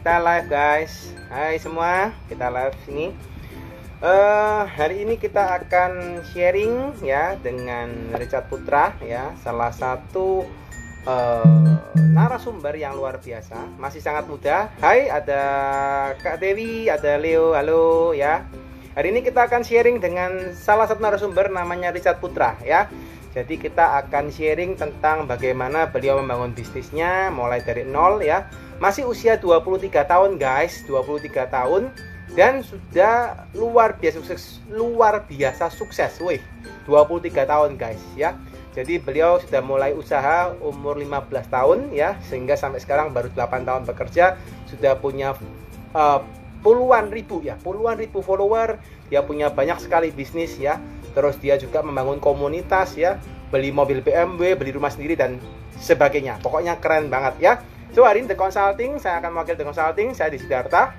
kita live guys. Hai semua, kita live sini. Hari ini kita akan sharing ya dengan Richard Putra ya, salah satu narasumber yang luar biasa, masih sangat muda. Hai, ada Kak Dewi, ada Leo, halo ya. Hari ini kita akan sharing dengan salah satu narasumber namanya Richard Putra ya. Jadi kita akan sharing tentang bagaimana beliau membangun bisnisnya mulai dari nol ya. Masih usia 23 tahun guys, 23 tahun dan sudah luar biasa sukses. Wih, 23 tahun guys ya. Jadi beliau sudah mulai usaha umur 15 tahun ya, sehingga sampai sekarang baru 8 tahun bekerja, sudah punya puluhan ribu follower, dia punya banyak sekali bisnis ya. Terus dia juga membangun komunitas ya, beli mobil BMW, beli rumah sendiri dan sebagainya. Pokoknya keren banget ya. So hari ini The Consulting, saya akan mewakili The Consulting, saya di Siddhartha.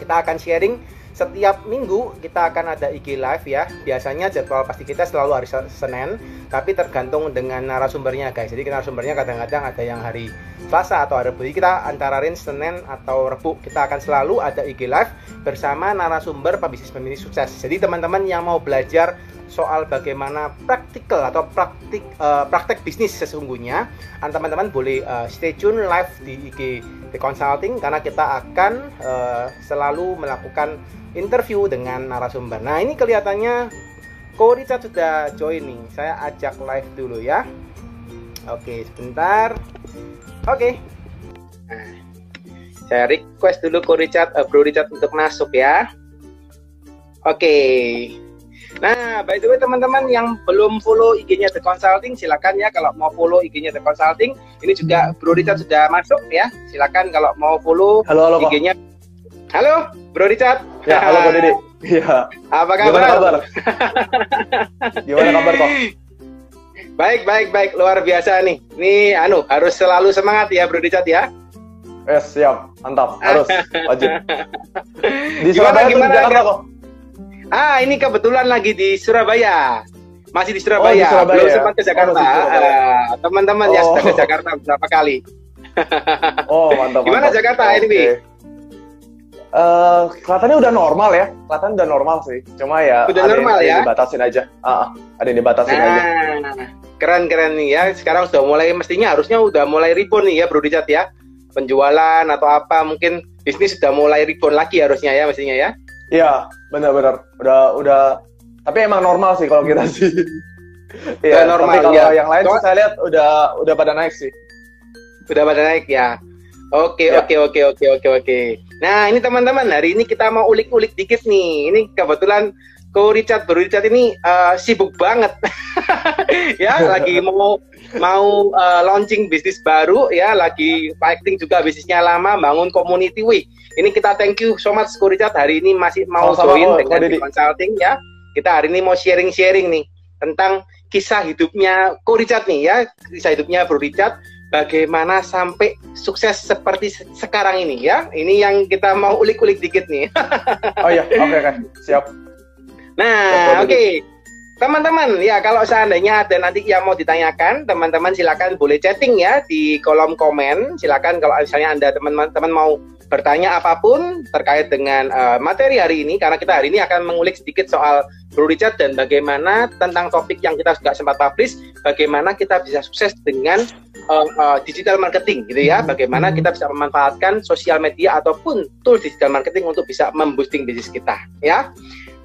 Kita akan sharing setiap minggu, kita akan ada IG live ya. Biasanya jadwal pasti kita selalu hari Senin, tapi tergantung dengan narasumbernya guys. Jadi narasumbernya kadang-kadang ada yang hari Selasa atau hari Rabu. Kita antara Senin atau Rabu kita akan selalu ada IG live bersama narasumber pebisnis sukses. Jadi teman-teman yang mau belajar soal bagaimana praktikal atau praktek bisnis sesungguhnya, teman-teman boleh stay tune live di IG The Consulting karena kita akan selalu melakukan interview dengan narasumber. Nah ini kelihatannya Ko Richard sudah join nih. Saya ajak live dulu ya. Oke, sebentar. Oke. Nah, saya request dulu Ko Richard, Bro Richard untuk masuk ya. Oke. Nah, by the way teman-teman yang belum follow IG-nya The Consulting, silakan ya kalau mau follow IG-nya The Consulting. Ini juga Bro Richard sudah masuk ya. Silakan kalau mau follow IG-nya. Halo, Bro Richard. Ya, halo Bro Didi. Iya. Apa kabar? Gimana kabar? Gimana kabar kok? Baik, luar biasa nih. Ini harus selalu semangat ya Bro Richard ya. Siap, mantap, harus wajib. Di Surabaya gimana Jakarta kok? Ini kebetulan lagi di Surabaya. Masih di Surabaya, di Surabaya belum ya? sempat ke Jakarta. Teman-teman ya sudah ke Jakarta beberapa kali. Mantap. Gimana Jakarta ini? Kelihatannya udah normal ya. Kelihatannya udah normal sih. Cuma ya udah normal ya. Dibatasin aja. Ada yang dibatasin aja. Keren nih ya. Sekarang sudah mulai, mestinya harusnya udah mulai rebound nih ya Bro Richard ya. Penjualan atau apa mungkin bisnis sudah mulai rebound lagi harusnya ya mestinya ya. Iya, benar-benar. Udah. Tapi emang normal sih kalau kita sih. Iya, normal. Tapi kalau yang lain sih saya lihat udah pada naik sih. Udah pada naik ya. Oke. Nah, ini teman-teman, hari ini kita mau ulik-ulik dikit nih. Ini kebetulan Bro Richard ini sibuk banget. Ya, lagi mau launching bisnis baru ya, lagi fighting juga bisnisnya lama, bangun community. Wih, ini kita thank you so much Bro Richard hari ini masih mau join dengan The Consulting ya. Kita hari ini mau sharing nih tentang kisah hidupnya Bro Richard nih ya, kisah hidupnya Bro Richard. Bagaimana sampai sukses seperti sekarang ini ya. Ini yang kita mau ulik-ulik dikit nih. Oh iya, oke. Siap. Nah, oke. Teman-teman, ya kalau seandainya ada nanti yang mau ditanyakan, teman-teman silakan boleh chatting ya di kolom komen. Silakan kalau misalnya Anda teman-teman mau bertanya apapun terkait dengan materi hari ini, karena kita hari ini akan mengulik sedikit soal Bro Richard dan bagaimana tentang topik yang kita juga sempat publish, bagaimana kita bisa sukses dengan digital marketing gitu ya, bagaimana kita bisa memanfaatkan sosial media ataupun tools digital marketing untuk bisa memboosting bisnis kita ya.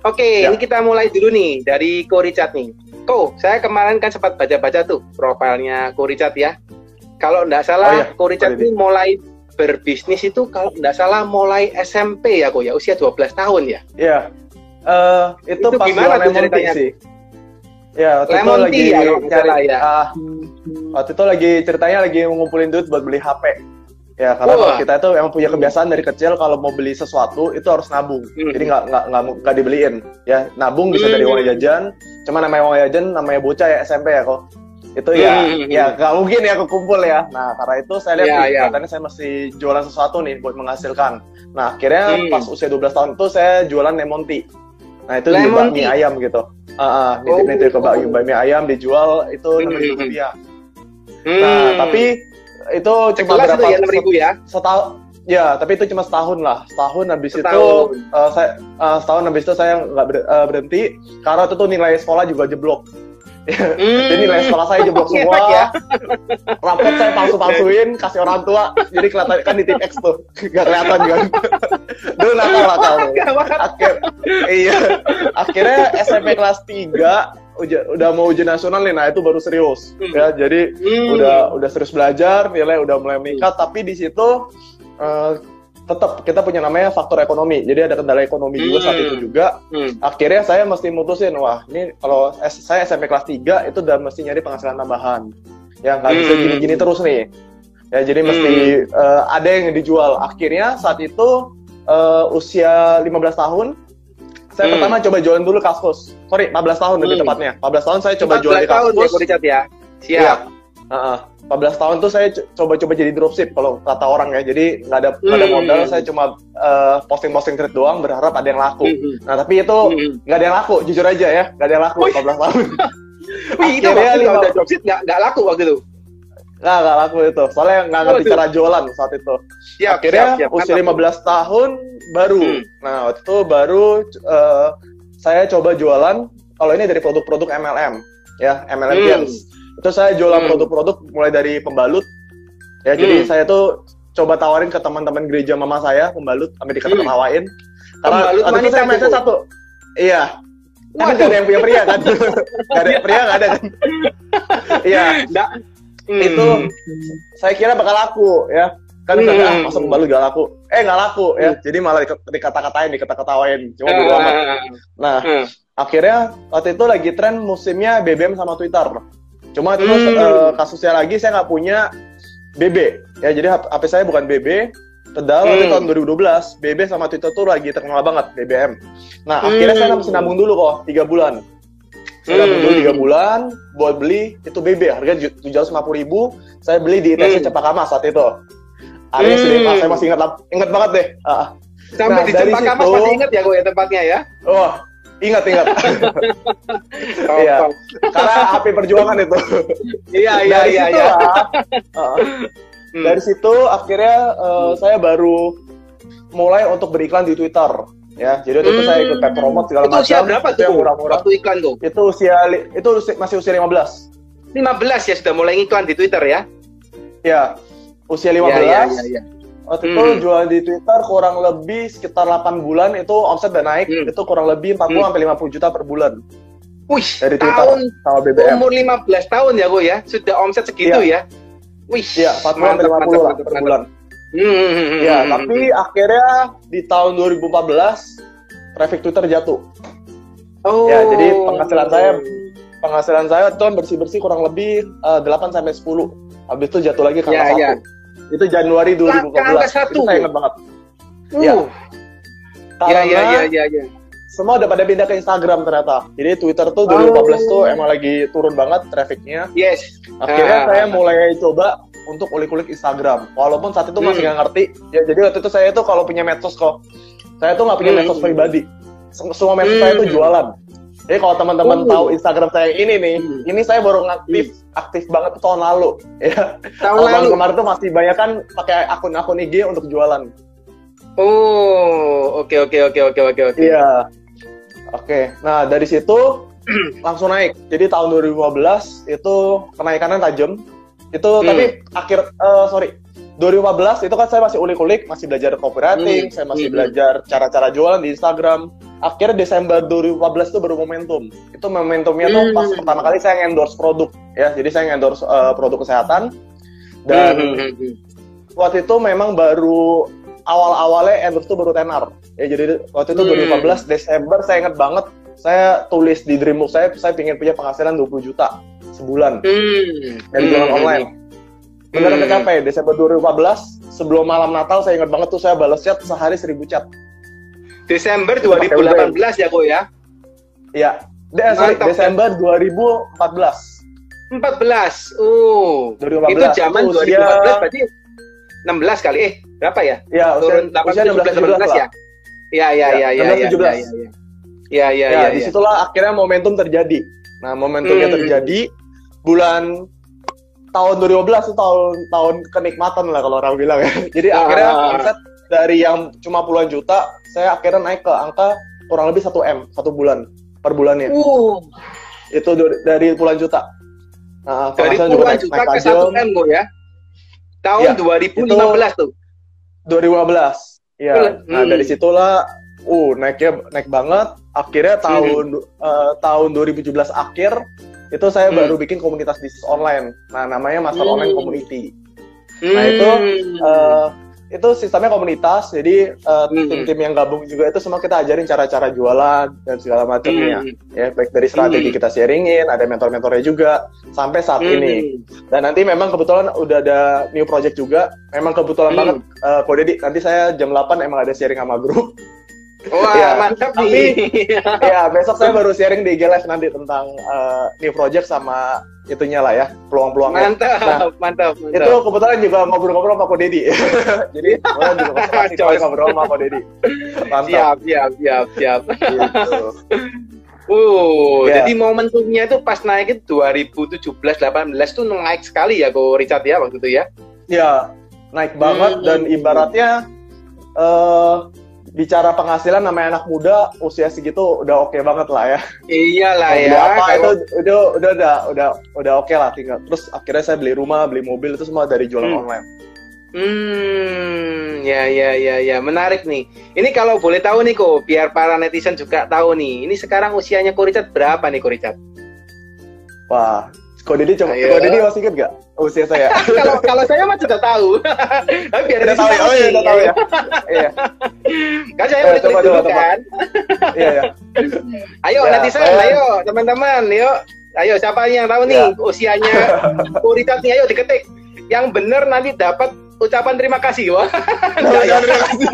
Oke, Ini kita mulai dulu nih dari Ko Richard nih. Ko, saya kemarin kan sempat baca-baca tuh profilnya Ko Richard ya. Kalau nggak salah Ko Richard ini mulai berbisnis itu kalau nggak salah mulai SMP ya Ko ya, usia 12 tahun ya. Iya. Itu pas gimana tuh ceritanya sih? Ya, waktu Lemon itu tea kalau nggak salah ya. Waktu itu lagi ngumpulin duit buat beli HP. Ya, karena kita itu emang punya kebiasaan dari kecil kalau mau beli sesuatu itu harus nabung. Jadi nggak dibeliin. Ya, nabung bisa dari uang jajan. Cuma namanya uang jajan, namanya bocah ya SMP ya kok. Itu ya nggak mungkin ya kekumpul ya. Nah, karena itu saya lihat katanya saya mesti jualan sesuatu nih buat menghasilkan. Nah, akhirnya pas usia 12 tahun itu saya jualan lemon tea. Nah, itu di bakmi ayam gitu. Nitip-nitip ke bakmi ayam dijual itu Rp6.000. Nah, tapi itu cuma berapa? Ya, 6.000 ya. Ya, tapi itu cuma setahun lah. Setahun habis itu setahun habis itu saya nggak berhenti karena itu tuh nilai sekolah juga jeblok. Jadi nilai sekolah saya jeblok semua. Ya. Rapot saya palsu-palsuin, kasih orang tua. Jadi kelihatan kan di tim X tuh, nggak kelihatan kan. Dulu nakal. Akhirnya SMP kelas 3 udah mau ujian nasional nih, nah itu baru serius. Ya, jadi udah serius belajar, nilai udah mulai meningkat, tapi di situ tetap kita punya namanya faktor ekonomi, jadi ada kendala ekonomi juga saat itu juga. Akhirnya saya mesti mutusin, wah ini kalau saya SMP kelas 3 itu udah mesti nyari penghasilan tambahan, ya nggak bisa gini-gini terus nih, ya jadi mesti ada yang dijual. Akhirnya saat itu usia 15 tahun saya pertama coba jualan dulu Kaskus, 15 tahun lebih tepatnya, 15 tahun saya coba jualan di Kaskus. 14 tahun ya, siap. Ya. 14 tahun tuh saya coba-coba jadi dropship kalau kata orang ya. Jadi nggak ada modal, saya cuma posting-posting trade doang, berharap ada yang laku. Nah tapi itu nggak ada yang laku, jujur aja ya, nggak ada yang laku 14 tahun. Wih, itu waktu udah dropship nggak laku waktu itu? Nggak laku itu, soalnya nggak ngerti cara jualan saat itu. Akhirnya usia 15 tahun baru. Nah waktu itu baru saya coba jualan, kalau ini dari produk-produk MLM, ya MLM Games. Itu saya jualan produk-produk mulai dari pembalut, ya jadi saya tuh coba tawarin ke teman-teman gereja mama saya pembalut, sampai diketawain. Karena waktu itu saya mindset satu, iya, kan nggak ada yang punya pria kan, nggak ada pria nggak ada kan, iya, itu saya kira bakal laku ya, kan masa pembalut gak laku, nggak laku ya, jadi malah diketawain, cuma bodo amat. Nah, akhirnya waktu itu lagi tren musimnya BBM sama Twitter. Cuma itu kasusnya lagi saya nggak punya BB ya, jadi HP saya bukan BB. Padahal waktu tahun 2012 BB sama Twitter tuh lagi terkenal banget, BBM. Nah akhirnya saya mesti nabung dulu kok 3 bulan. Saya nabung dulu 3 bulan buat beli itu BB, harganya 750.000. Saya beli di ITC Cepakama saat itu. Area Sudirman, saya masih ingat banget deh. Sampai di Cepakama masih ingat ya gue ya tempatnya ya? Wah, ingat. Iya. Karena HP perjuangan itu. Iya. Dari situ akhirnya saya baru mulai untuk beriklan di Twitter. Ya, jadi waktu itu saya ikut paid promote segala macam. Itu usia berapa tuh? Murah-murah. Waktu iklan tuh? Itu masih usia 15. 15 ya sudah mulai iklan di Twitter ya? Ya, usia 15. Iya. Waktu itu jual di Twitter kurang lebih sekitar 8 bulan itu omset udah naik, itu kurang lebih 40-50 juta per bulan. Wih, dari Twitter sama BBM. Umur 15 tahun ya gue ya, sudah omset segitu ya? Wih, iya, 40-50 lah per bulan. Ya, tapi akhirnya di tahun 2014 traffic Twitter jatuh. Ya, jadi penghasilan saya itu bersih-bersih kurang lebih 8-10. Habis itu jatuh lagi ke angka 1. Itu Januari 2014. Itu saya ingat banget. Iya. Semua udah pada pindah ke Instagram ternyata. Jadi Twitter tuh 2014 tuh emang lagi turun banget trafficnya. Yes. Akhirnya saya mulai coba untuk ulik-ulik Instagram. Walaupun saat itu masih nggak ngerti. Ya, jadi waktu itu saya tuh kalau punya medsos kok. Saya tuh nggak punya medsos pribadi. Semua medsos saya tuh jualan. Jadi kalau teman-teman tahu Instagram saya ini nih, ini saya baru aktif banget tuh tahun lalu. Ya. Tahun kemarin tuh masih banyak kan pakai akun-akun IG untuk jualan. Oh, oke. Iya. Oke. Nah, dari situ langsung naik. Jadi tahun 2015 itu kenaikannya tajam. Itu tapi 2015 itu kan saya masih ulik-ulik, masih belajar copywriting, saya masih belajar cara-cara jualan di Instagram. Akhirnya Desember 2015 itu baru momentum. Itu momentumnya tuh pas pertama kali saya endorse produk ya. Jadi saya endorse produk kesehatan dan waktu itu memang baru awal-awalnya endorse itu baru tenar. Ya jadi waktu itu 2015 Desember saya ingat banget, saya tulis di Dreambook saya pengen punya penghasilan 20 juta sebulan dari jualan online. Beneran tercapai Desember 2014 sebelum malam Natal saya ingat banget tuh saya balas chat sehari 1000 chat. Desember 2018 ya Ko ya? Iya. Desember 2014. 14. Oh. 2015. Itu zaman 2014 berarti 16 kali. Berapa ya? Iya, turun 18 ya? Iya. Iya. Disitulah akhirnya momentum terjadi. Nah, momentumnya terjadi bulan tahun 2015 itu tahun kenikmatan lah kalau orang bilang ya. Jadi akhirnya omset dari yang cuma puluhan juta, saya akhirnya naik ke angka kurang lebih 1M 1 bulan per bulannya. Itu dari puluhan juta. Nah, dari puluhan juta ke 1M kok ya. Tahun 2015 tuh. 2015. Iya. Nah, dari situlah naik banget. Akhirnya tahun 2017 akhir itu saya baru bikin komunitas bisnis online. Nah, namanya Master Online Community. Nah, itu sistemnya komunitas, jadi tim-tim yang gabung juga itu semua kita ajarin cara-cara jualan dan segala macamnya. Ya, baik dari strategi kita sharingin, ada mentor-mentornya juga sampai saat ini. Dan nanti memang kebetulan udah ada new project juga. Memang kebetulan banget, Ko Deddy, nanti saya jam 8 emang ada sharing sama grup. Wah, ya, mantap nih. Ya, besok saya baru sharing di IG Live nanti tentang new project sama itunya lah ya, peluang-peluangnya. Mantap. Itu kebetulan juga ngobrol-ngobrol sama Ko Deddy. Jadi, orang juga masih ngobrol sama Ko Deddy. Mantap. Siap. Gitu. Jadi momentumnya itu pas naik itu 2017-18 tuh naik sekali ya, Ko Richard ya waktu itu ya? Ya, naik banget dan ibaratnya bicara penghasilan namanya anak muda usia segitu udah oke banget lah ya. Iyalah ya. Apa itu udah oke lah tinggal. Terus akhirnya saya beli rumah, beli mobil itu semua dari jualan online. Ya, menarik nih. Ini kalau boleh tahu nih Ko, biar para netizen juga tahu nih. Ini sekarang usianya Ko Richard berapa nih Ko Richard? Wah, Ko Deddy masih inget gak usia saya? kalau saya mah sudah tahu. Tapi biar udah tahu ya. Udah tahu ya. Iya. Kan saya udah tulis dulu kan. Iya. Ayo netizen, ayo teman-teman, yuk. Ayo siapa yang tahu nih usianya Ko Richard nih, ayo diketik. Yang benar nanti dapat ucapan terima kasih. Wah. Terima kasih.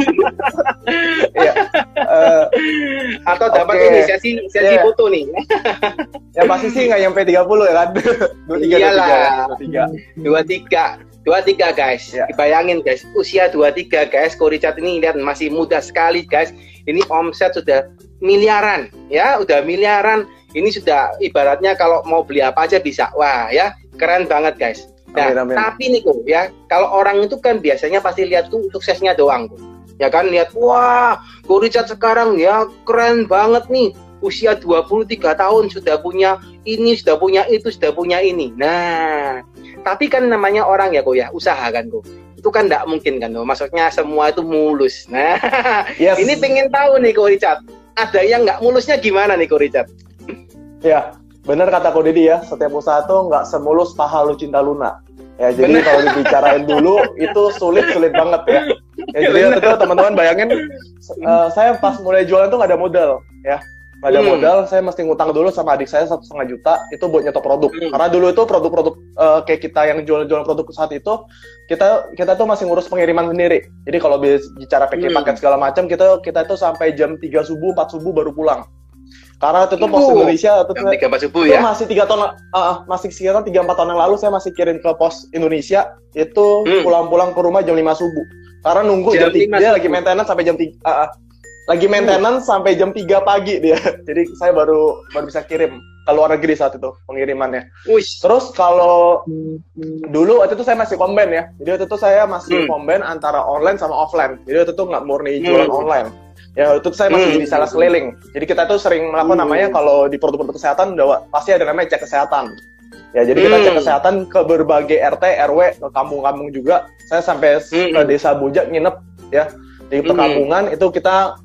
Iya. Atau dapat ini sesi foto nih. Ya pasti sih nggak nyampe 30 ya kan. 23 guys. Ya. Dibayangin guys, usia 23 guys, Ko Richard ini lihat masih muda sekali guys. Ini omset sudah miliaran ya, udah miliaran. Ini sudah ibaratnya kalau mau beli apa aja bisa. Wah ya, keren banget guys. Nah, amin. Tapi nih Ko ya, kalau orang itu kan biasanya pasti lihat tuh suksesnya doang Ko. Ya kan, lihat wah, Ko Richard sekarang ya keren banget nih. Usia 23 tahun sudah punya ini, sudah punya itu, sudah punya ini. Nah, tapi kan namanya orang ya Ko ya, usaha kan Ko. Itu kan enggak mungkin kan Ko. Maksudnya semua itu mulus. Nah, ini pengen tahu nih Ko Richard. Ada yang enggak mulusnya gimana nih Ko Richard? Ya, benar kata Ko Deddy ya, setiap usaha tuh nggak semulus paha lu cinta Luna. Ya, jadi kalau dibicarain dulu itu sulit banget ya. Ya jadi itu teman-teman bayangin, saya pas mulai jualan tuh nggak ada modal ya. Nggak ada modal, saya mesti ngutang dulu sama adik saya 1,5 juta itu buat nyetok produk. Karena dulu itu produk-produk kayak kita yang jual-jual produk saat itu, kita tuh masih ngurus pengiriman sendiri. Jadi kalau bicara packing paket segala macam, kita itu sampai jam 3 subuh, 4 subuh baru pulang. Karena itu pos Indonesia itu ya? Masih 3 tahun masih sekitar 3-4 tahun yang lalu saya masih kirim ke pos Indonesia itu pulang-pulang ke rumah jam 5 subuh. Karena nunggu jam 3 dia lagi maintenance sampai jam 3 lagi maintenance sampai jam 3 pagi dia. Jadi saya baru bisa kirim ke luar negeri saat itu pengirimannya. Terus kalau dulu waktu itu saya masih combine ya. Jadi waktu itu saya masih combine antara online sama offline. Jadi waktu itu nggak murni jualan online. Ya itu saya masih jadi sales keliling. Jadi kita tuh sering melakukan namanya kalau di produk-produk kesehatan pasti ada namanya cek kesehatan. Ya jadi kita cek kesehatan ke berbagai RT, RW, ke kampung-kampung juga. Saya sampai ke Desa Bojak nginep ya di perkampungan itu kita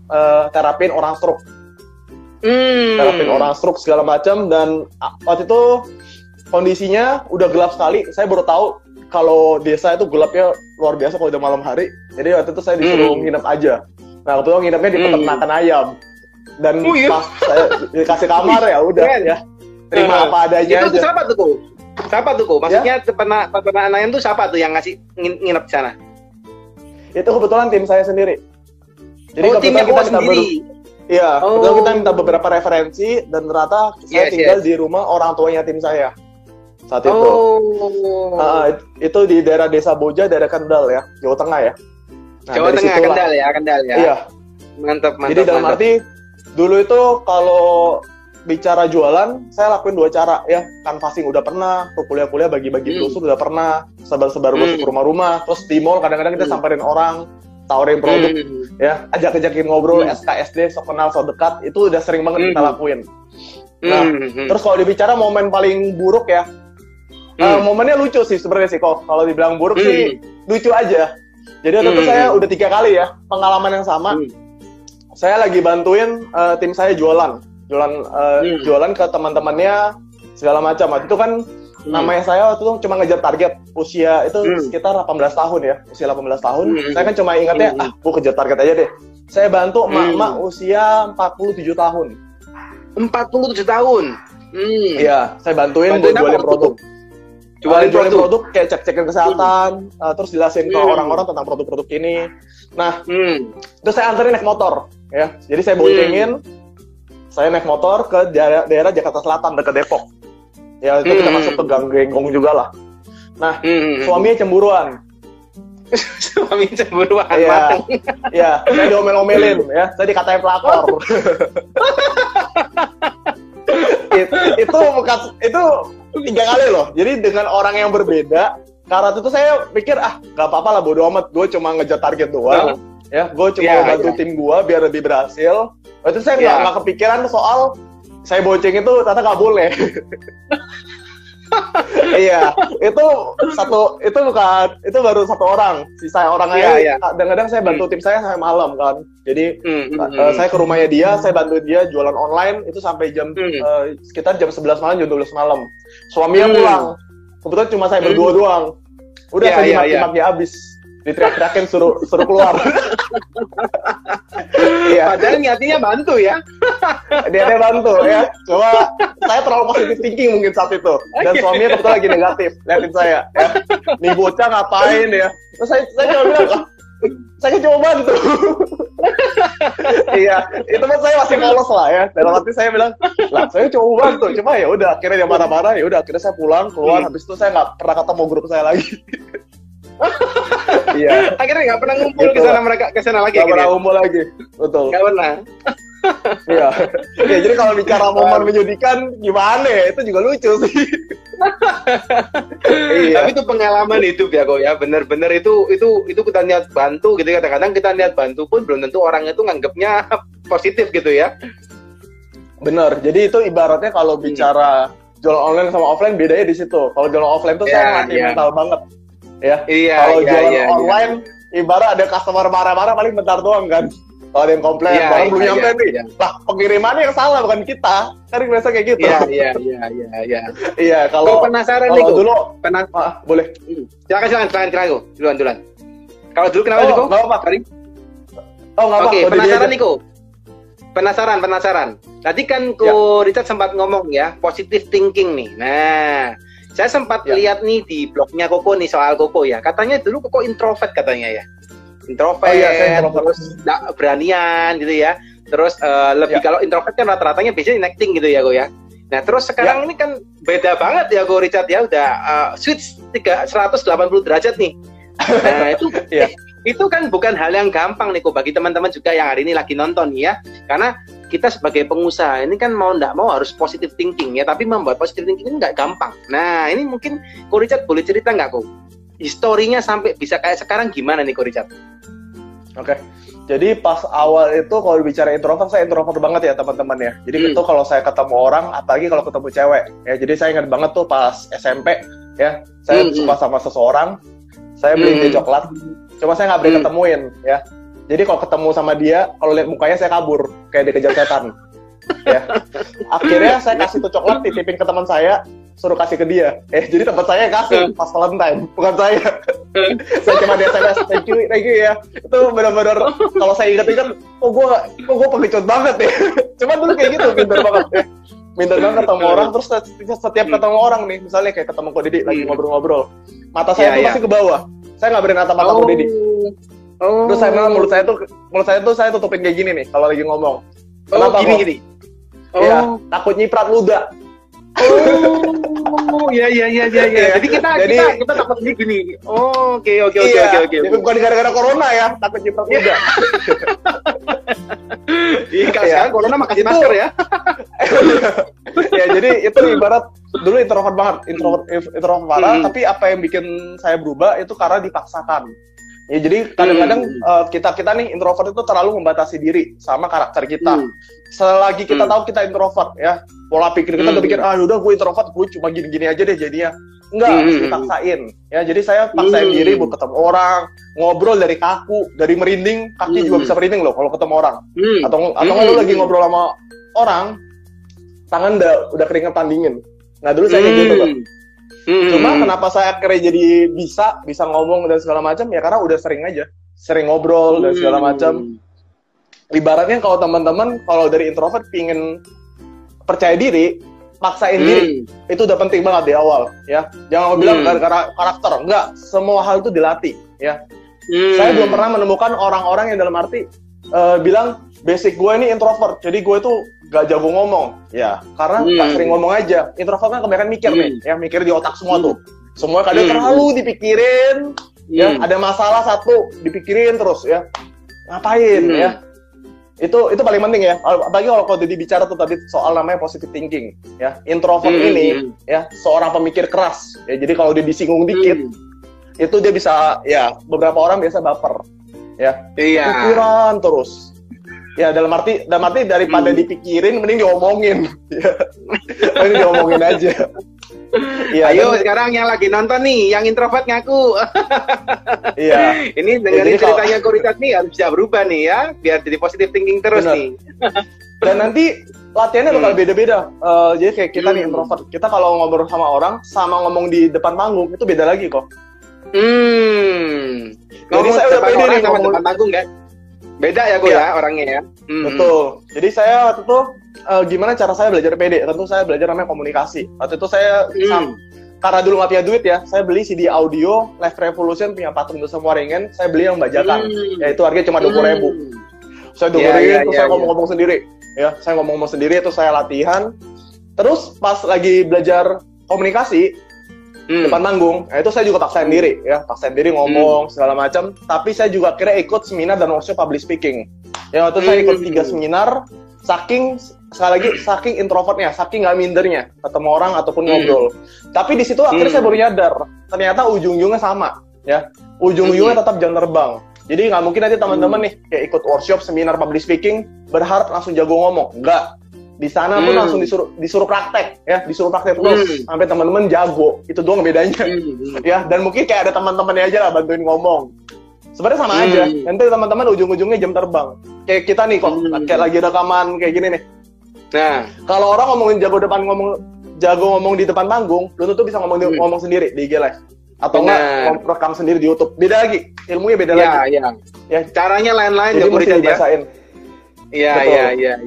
terapin orang stroke. Terapin orang stroke segala macam dan waktu itu kondisinya udah gelap sekali. Saya baru tahu kalau desa itu gelapnya luar biasa kalau udah malam hari. Jadi waktu itu saya disuruh nginep aja. Nah, kebetulan nginepnya di peternakan ayam. Dan pas saya dikasih kamar ya udah ya. Terima apa adanya itu aja. Siapa tuh Ko? Maksudnya peternakan ayam tuh siapa tuh yang ngasih nginep di sana? Itu kebetulan tim saya sendiri. Jadi kebetulan kita sendiri. Kebetulan kita minta beberapa referensi dan ternyata saya tinggal di rumah orang tuanya tim saya. Saat itu. Itu di daerah Desa Boja, daerah Kendal ya, Jawa Tengah ya. Nah, Jawa Tengah, Kendal ya. Iya. Mantap. Jadi dalam arti dulu itu kalau bicara jualan, saya lakuin 2 cara ya. Canvassing udah pernah, tuh kuliah-kuliah bagi-bagi brosur udah pernah, sebar-sebar brosur ke rumah-rumah, terus di mall kadang-kadang kita samperin orang, tawarin produk, ya, ajak-ajakin ngobrol, SKSD, sok kenal, sok dekat, itu udah sering banget kita lakuin. Nah, terus kalau dibicara momen paling buruk ya, momennya lucu sih sebenarnya sih, kok kalau dibilang buruk sih lucu aja. Jadi waktu itu saya udah 3 kali ya pengalaman yang sama. Saya lagi bantuin tim saya jualan ke teman-temannya segala macam. Waktu itu kan namanya saya waktu itu cuma ngejar target usia itu sekitar 18 tahun ya, usia 18 tahun. Saya kan cuma ingatnya gua kejar target aja deh. Saya bantu emak-emak usia 47 tahun. 47 tahun. Iya, saya bantuin buat jualin produk. Jualin produk kayak cek-cekin kesehatan, terus jelasin ke orang-orang tentang produk-produk ini. Nah, terus saya anterin naik motor, ya. Jadi saya boncengin, saya naik motor ke daerah Jakarta Selatan dekat Depok. Ya itu kita masuk ke Gang Genggong juga lah. Nah, suaminya cemburuan. Suaminya cemburuan. Iya, saya diomel-omelin, ya. Saya dikatain pelakor. itu 3 kali loh. Jadi dengan orang yang berbeda, karena itu saya pikir gak apa-apa lah, bodo amat, gue cuma ngejar target doang, ya, gue cuma bantu tim gue biar lebih berhasil. Waktu itu saya nggak kepikiran soal saya bonceng itu ternyata nggak boleh. Iya, itu baru 1 orang, sisa orang lain. Kadang-kadang saya bantu tim saya sampai malam kan. Jadi saya ke rumahnya dia, saya bantu dia jualan online itu sampai sekitar jam 11 malam, jam 12 malam. Suaminya pulang. Kebetulan cuma saya berdua doang. Udah saya dimaki-maki habis. Diteriak-teriakin suruh keluar. Padahal niatnya bantu ya. Dia bantu ya. Cuma saya terlalu positif thinking mungkin saat itu. Dan suaminya kebetulan lagi negatif liatin saya. Ya. Nih bocah ngapain ya? Terus saya cuma bilang, saya cuma bantu. Iya, itu kan saya masih polos lah ya. Dalam hati saya bilang, lah saya cuma bantu. Cuma ya udah, akhirnya dia marah-marah. Ya udah, akhirnya saya pulang keluar. Habis itu saya nggak pernah ketemu grup saya lagi. Iya. Akhirnya nggak pernah ngumpul ke sana lagi. Nggak pernah ngumpul lagi, betul. Nggak pernah. Iya. Ya, jadi kalau bicara momen menyedihkan gimana ya? Itu juga lucu sih. Iya. Tapi itu pengalaman hidup ya kok ya. Bener-bener itu kita niat bantu gitu. Kadang-kadang kita niat bantu pun belum tentu orang itu nganggapnya positif gitu ya. Bener. Jadi itu ibaratnya kalau bicara jualan online sama offline bedanya di situ. Kalau jualan offline tuh saya ngelatih mental banget. Ya. Kalau jualan online ibarat ada customer marah-marah paling bentar doang kan. Kalau ada yang komplain, barang belum nyampe nih. Lah, pengirimannya yang salah bukan kita. Kan biasa kayak gitu. Iya, kalau penasaran nih dulu boleh. Silakan duluan. Kalau dulu kenapa nih kok? Enggak apa-apa. Oke, penasaran nih kok. Penasaran. Tadi kan Richard sempat ngomong ya, positive thinking nih. Nah, saya sempat lihat nih di blognya Koko nih soal Koko ya. Katanya dulu Koko introvert katanya ya. Introvert, terus gak beranian gitu ya. Terus lebih kalau introvert kan rata-ratanya biasanya acting gitu ya Ko ya. Nah terus sekarang ini kan beda banget ya Ko Richard ya. Udah switch 180 derajat nih. Nah itu kan bukan hal yang gampang nih Ko bagi teman-teman juga yang hari ini lagi nonton ya. Karena kita sebagai pengusaha ini kan mau nggak mau harus positive thinking ya, tapi membuat positive thinking ini nggak gampang. Nah ini mungkin Ko Richard boleh cerita nggak Ko? Historinya sampai bisa kayak sekarang gimana nih Ko Richard? Oke, jadi pas awal itu kalau bicara introvert, saya introvert banget ya teman-teman ya. Jadi itu kalau saya ketemu orang, apalagi kalau ketemu cewek ya. Jadi saya ingat banget tuh pas SMP ya, saya suka sama seseorang, saya beliin dia coklat, cuma saya nggak berani ketemuin ya. Jadi kalau ketemu sama dia, kalau lihat mukanya saya kabur, kayak dikejar setan. Ya. Akhirnya saya kasih tuh coklat, titipin ke teman saya, suruh kasih ke dia. Jadi tempat saya kasih pas Valentine, bukan saya. Saya cuma di SMS, thank you ya. Itu benar-benar kalau saya ingat-ingat, kok gue pengecut banget ya. Cuma dulu kayak gitu, pintar banget ya. Pintar banget ketemu orang, terus setiap ketemu orang nih, misalnya kayak ketemu Ko Didi lagi ngobrol-ngobrol, mata saya tuh pasti ke bawah. Saya nggak berani natap mata Ko Didi. Terus saya bilang mulut saya tuh saya tutupin kayak gini nih kalau lagi ngomong. Kenapa gini? Ya, takut nyiprat ludah. Oh, iya. Jadi kita takut gini. Oh, oke. Jadi bukan gara-gara corona ya, takut jiplak juga. Iya, sekarang corona makasih masker ya. Ya, jadi itu ibarat dulu introvert banget, introvert parah, tapi apa yang bikin saya berubah itu karena dipaksakan. Ya, jadi kadang-kadang kita nih introvert itu terlalu membatasi diri sama karakter kita. Selagi kita tahu kita introvert ya, pola pikir kita udah pikir udah gue introvert, gue cuma gini-gini aja deh jadinya. Enggak, harus dipaksain. Ya, jadi saya paksain diri buat ketemu orang, ngobrol dari kaku, dari merinding, kaki juga bisa merinding loh kalau ketemu orang. Atau lu lagi ngobrol sama orang, tangan udah keringetan dingin. Nah, dulu saya kayak gitu tuh. Cuma kenapa saya akhirnya jadi bisa ngomong dan segala macam ya karena udah sering ngobrol dan segala macam. Ibaratnya kalau teman-teman kalau dari introvert pingin percaya diri, paksain diri itu udah penting banget di awal ya. Jangan bilang gara-gara karakter, enggak, semua hal itu dilatih ya. Saya belum pernah menemukan orang-orang yang dalam arti bilang basic gue ini introvert, jadi gue tuh gak jago ngomong ya, karena gak sering ngomong aja. Introvert kan kebanyakan mikir nih ya, mikir di otak semua tuh, semua kadang terlalu dipikirin ya, ada masalah satu dipikirin terus ya, ngapain ya. Itu paling penting ya, apalagi kalau jadi bicara tuh tadi soal namanya positive thinking ya. Introvert ini ya seorang pemikir keras ya, jadi kalau dia disinggung dikit itu dia bisa ya, beberapa orang biasa baper ya, pikiran terus ya, dalam arti daripada dipikirin mending diomongin ya. Mending diomongin aja ya. Ayo sekarang yang lagi nonton nih, yang introvert ngaku. Iya. Ini dengerin ceritanya Ko Richard nih harus bisa berubah nih ya, biar jadi positive thinking terus nih. Dan nanti latihannya bakal beda-beda. Jadi kayak kita nih introvert, kita kalau ngobrol sama orang sama ngomong di depan panggung itu beda lagi kok. Jadi saya udah pede nih sama depan panggung kan. Beda ya ya orangnya ya. Betul. Jadi saya waktu itu gimana cara saya belajar pede? Tentu saya belajar namanya komunikasi. Waktu itu saya karena dulu nggak punya duit ya, saya beli CD audio Live Revolution punya Patung Dusem Waringin. Saya beli yang bajakan, yaitu harganya cuma 20.000. Saya dengerin, terus saya ngomong-ngomong sendiri. Ya, saya ngomong-ngomong sendiri, itu saya latihan. Terus pas lagi belajar komunikasi depan manggung, itu saya juga paksain diri ya, ngomong segala macam. Tapi saya juga akhirnya ikut seminar dan workshop public speaking. Ya, waktu saya ikut 3 seminar, saking introvertnya, saking nggak mindernya ketemu orang ataupun ngobrol. Tapi di situ akhirnya saya baru nyadar, ternyata ujung-ujungnya sama ya, ujungnya tetap jam terbang. Jadi nggak mungkin nanti teman-teman nih kayak ikut workshop, seminar public speaking berharap langsung jago ngomong, enggak. Di sana pun langsung disuruh praktek ya, terus sampai teman-teman jago. Itu doang bedanya. Ya, dan mungkin kayak ada teman-temannya aja lah bantuin ngomong. Sebenarnya sama aja. Nanti teman-teman ujung-ujungnya jam terbang. Kayak kita nih kok, kayak lagi rekaman kayak gini nih. Nah, kalau orang jago ngomong di depan panggung, belum tentu bisa ngomong sendiri di IG Live. Atau enggak rekam sendiri di YouTube. Beda lagi, ilmunya beda lagi. Ya, caranya lain-lain. Jadi mesti dibahasain. Iya.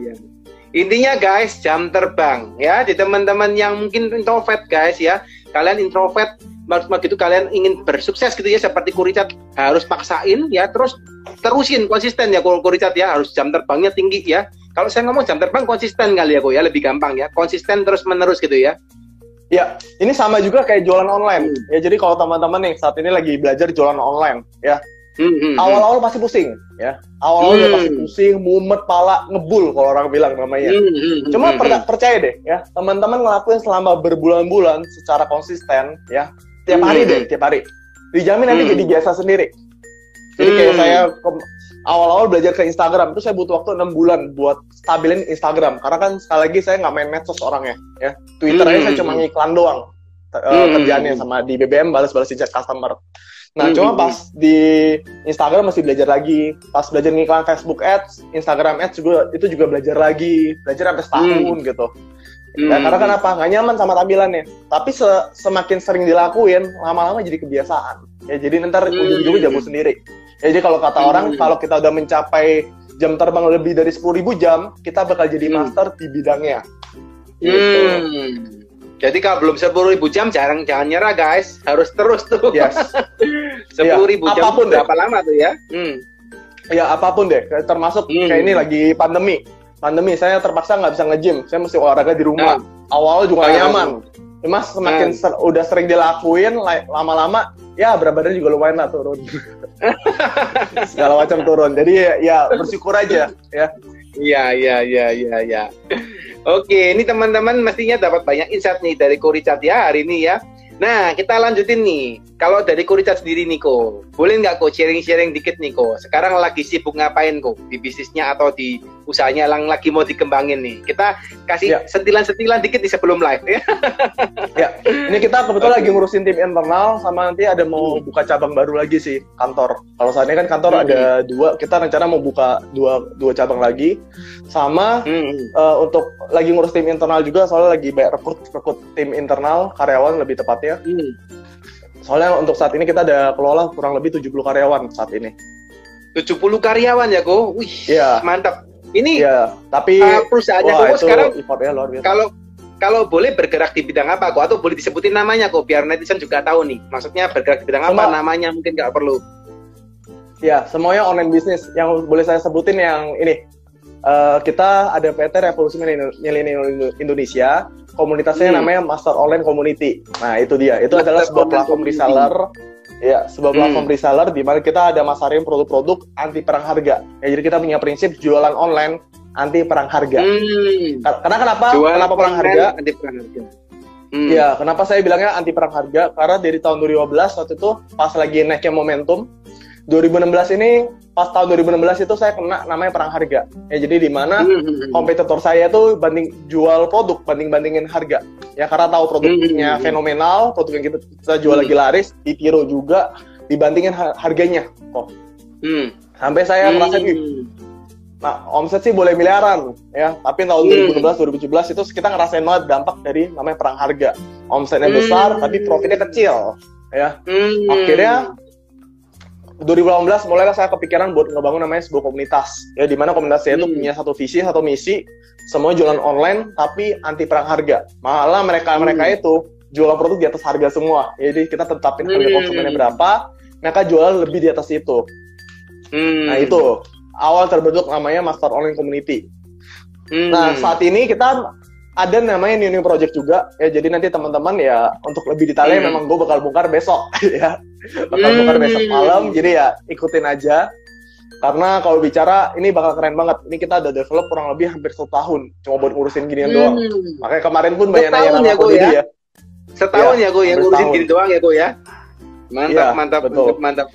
Intinya guys, jam terbang ya. Di teman-teman yang mungkin introvert guys ya, kalian introvert, maksudnya gitu kalian ingin bersukses gitu ya seperti Ko Richard, harus paksain ya, terusin konsisten ya Ko Richard ya, harus jam terbangnya tinggi ya. Kalau saya ngomong jam terbang konsisten kali ya Ko ya, lebih gampang ya, konsisten terus menerus gitu ya. Ya, ini sama juga kayak jualan online ya. Jadi kalau teman-teman nih saat ini lagi belajar jualan online ya, awal-awal pasti pusing ya, awal-awal pasti pusing, mumet, pala, ngebul kalau orang bilang namanya. Cuma percaya deh ya, teman-teman ngelakuin selama berbulan-bulan secara konsisten ya, tiap hari dijamin nanti jadi biasa sendiri. Jadi kayak saya awal-awal belajar ke Instagram itu saya butuh waktu 6 bulan buat stabilin Instagram, karena kan sekali lagi saya nggak main medsos orangnya ya. Twitter aja saya cuma ngiklan doang kerjaannya, sama di BBM balas-balasin chat customer. Nah, cuma pas di Instagram masih belajar lagi. Pas belajar ngiklan Facebook Ads, Instagram Ads itu juga belajar sampai setahun gitu. Ya, karena kan nggak nyaman sama tampilannya. Tapi semakin sering dilakuin, lama-lama jadi kebiasaan. Ya, jadi nanti ujung-ujungnya jago sendiri. Ya, jadi kalau kata orang, kalau kita udah mencapai jam terbang lebih dari 10.000 jam, kita bakal jadi master di bidangnya. Gitu. Jadi kalau belum 10.000 jam jangan nyerah guys, harus terus tuh. Yes. 10.000 jam apapun berapa lama tuh ya? Ya apapun deh, termasuk kayak ini lagi pandemi, saya terpaksa nggak bisa nge-gym, saya mesti olahraga di rumah. awal juga nggak nyaman. Cuma semakin udah sering dilakuin, lama-lama ya berat badan juga lumayan lah turun. Segala macam turun. Jadi ya bersyukur aja ya. Iya. Oke, ini teman-teman mestinya dapat banyak insight nih dari Ko Richard ya hari ini ya. Nah, kita lanjutin nih. Kalau dari Ko Richard sendiri nih, Ko, boleh nggak Ko sharing-sharing dikit nih, Ko? Sekarang lagi sibuk ngapain, Ko? Di bisnisnya atau di usahanya yang lagi mau dikembangin nih? Kita kasih sentilan-sentilan dikit nih sebelum live ya. Ya, ini kita kebetulan lagi ngurusin tim internal sama nanti ada mau buka cabang baru lagi sih kantor. Kalau saat ini kan kantor ada 2, kita rencana mau buka dua cabang lagi. Sama untuk lagi ngurus tim internal juga, soalnya lagi banyak rekrut tim internal karyawan lebih tepatnya. Soalnya untuk saat ini kita ada kelola kurang lebih 70 karyawan saat ini. 70 karyawan ya, Ko? Wih, mantap. Ini tapi perusahaannya Ko sekarang luar biasa. Kalau boleh bergerak di bidang apa, Ko? Atau boleh disebutin namanya, Ko? Biar netizen juga tahu nih. Maksudnya bergerak di bidang apa, namanya mungkin nggak perlu. Ya, semuanya online bisnis. Yang boleh saya sebutin yang ini. Kita ada PT Revolusi Milenial Indonesia, komunitasnya namanya Master Online Community. Nah, itu dia. Itu adalah sebuah platform reseller. Ya, sebuah platform reseller di mana kita ada masarin produk-produk anti perang harga. Ya, jadi kita punya prinsip jualan online anti perang harga. Karena kenapa perang harga? Anti perang harga. Ya, kenapa saya bilangnya anti perang harga? Karena dari tahun 2015 waktu itu pas lagi naiknya momentum, 2016 ini pas tahun 2016 itu saya kena namanya perang harga. Ya, jadi di mana kompetitor saya itu jual produk bandingin harga. Ya, karena tahu produknya fenomenal, produk yang kita jual lagi laris, ditiru juga, dibandingin harganya kok. Sampai saya merasa nah, omset sih boleh miliaran ya, tapi tahun 2016 2017 itu kita ngerasain banget dampak dari namanya perang harga. Omsetnya besar tapi profitnya kecil ya. Akhirnya 2018 mulailah saya kepikiran buat ngebangun namanya sebuah komunitas ya, di mana komunitas saya itu punya satu visi, satu misi, semua jualan online tapi anti perang harga. Malah mereka itu jualan produk di atas harga semua. Jadi kita tetapin harga konsumennya berapa, mereka jual lebih di atas itu. Nah, itu awal terbentuk namanya Master Online Community. Nah, saat ini kita ada namanya New Project juga ya, jadi nanti teman-teman ya untuk lebih detailnya memang gue bakal bongkar besok ya, bakal bongkar besok malam, jadi ya ikutin aja karena kalau bicara ini bakal keren banget. Ini kita udah develop kurang lebih hampir 1 tahun cuma buat ngurusin ginian doang. Makanya kemarin pun banyak nanya nama aku jadi ya. Setahun ya gue yang ngurusin gini doang ya gue ya. Mantap.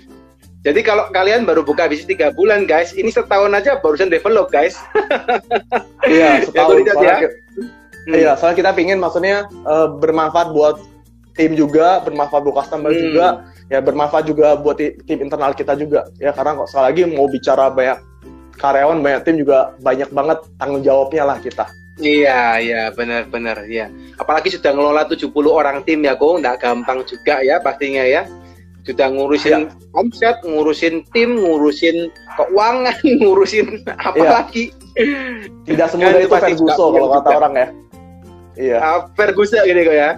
Jadi kalau kalian baru buka bisnis 3 bulan guys, ini setahun aja barusan develop guys. Iya, setahun. Iya, soalnya kita pingin maksudnya bermanfaat buat tim juga, bermanfaat buat customer juga, ya bermanfaat juga buat tim internal kita juga. Ya karena kok sekali lagi mau bicara banyak karyawan, banyak tim juga banyak banget tanggung jawabnya lah kita. Iya, benar ya. Apalagi sudah ngelola 70 orang tim ya, Ko, nggak gampang juga ya pastinya ya. Sudah ngurusin omset, ngurusin tim, ngurusin keuangan, ngurusin apa lagi. Tidak semudah itu Ferguson kalau kata orang ya. Iya. Ferguson gitu kok ya.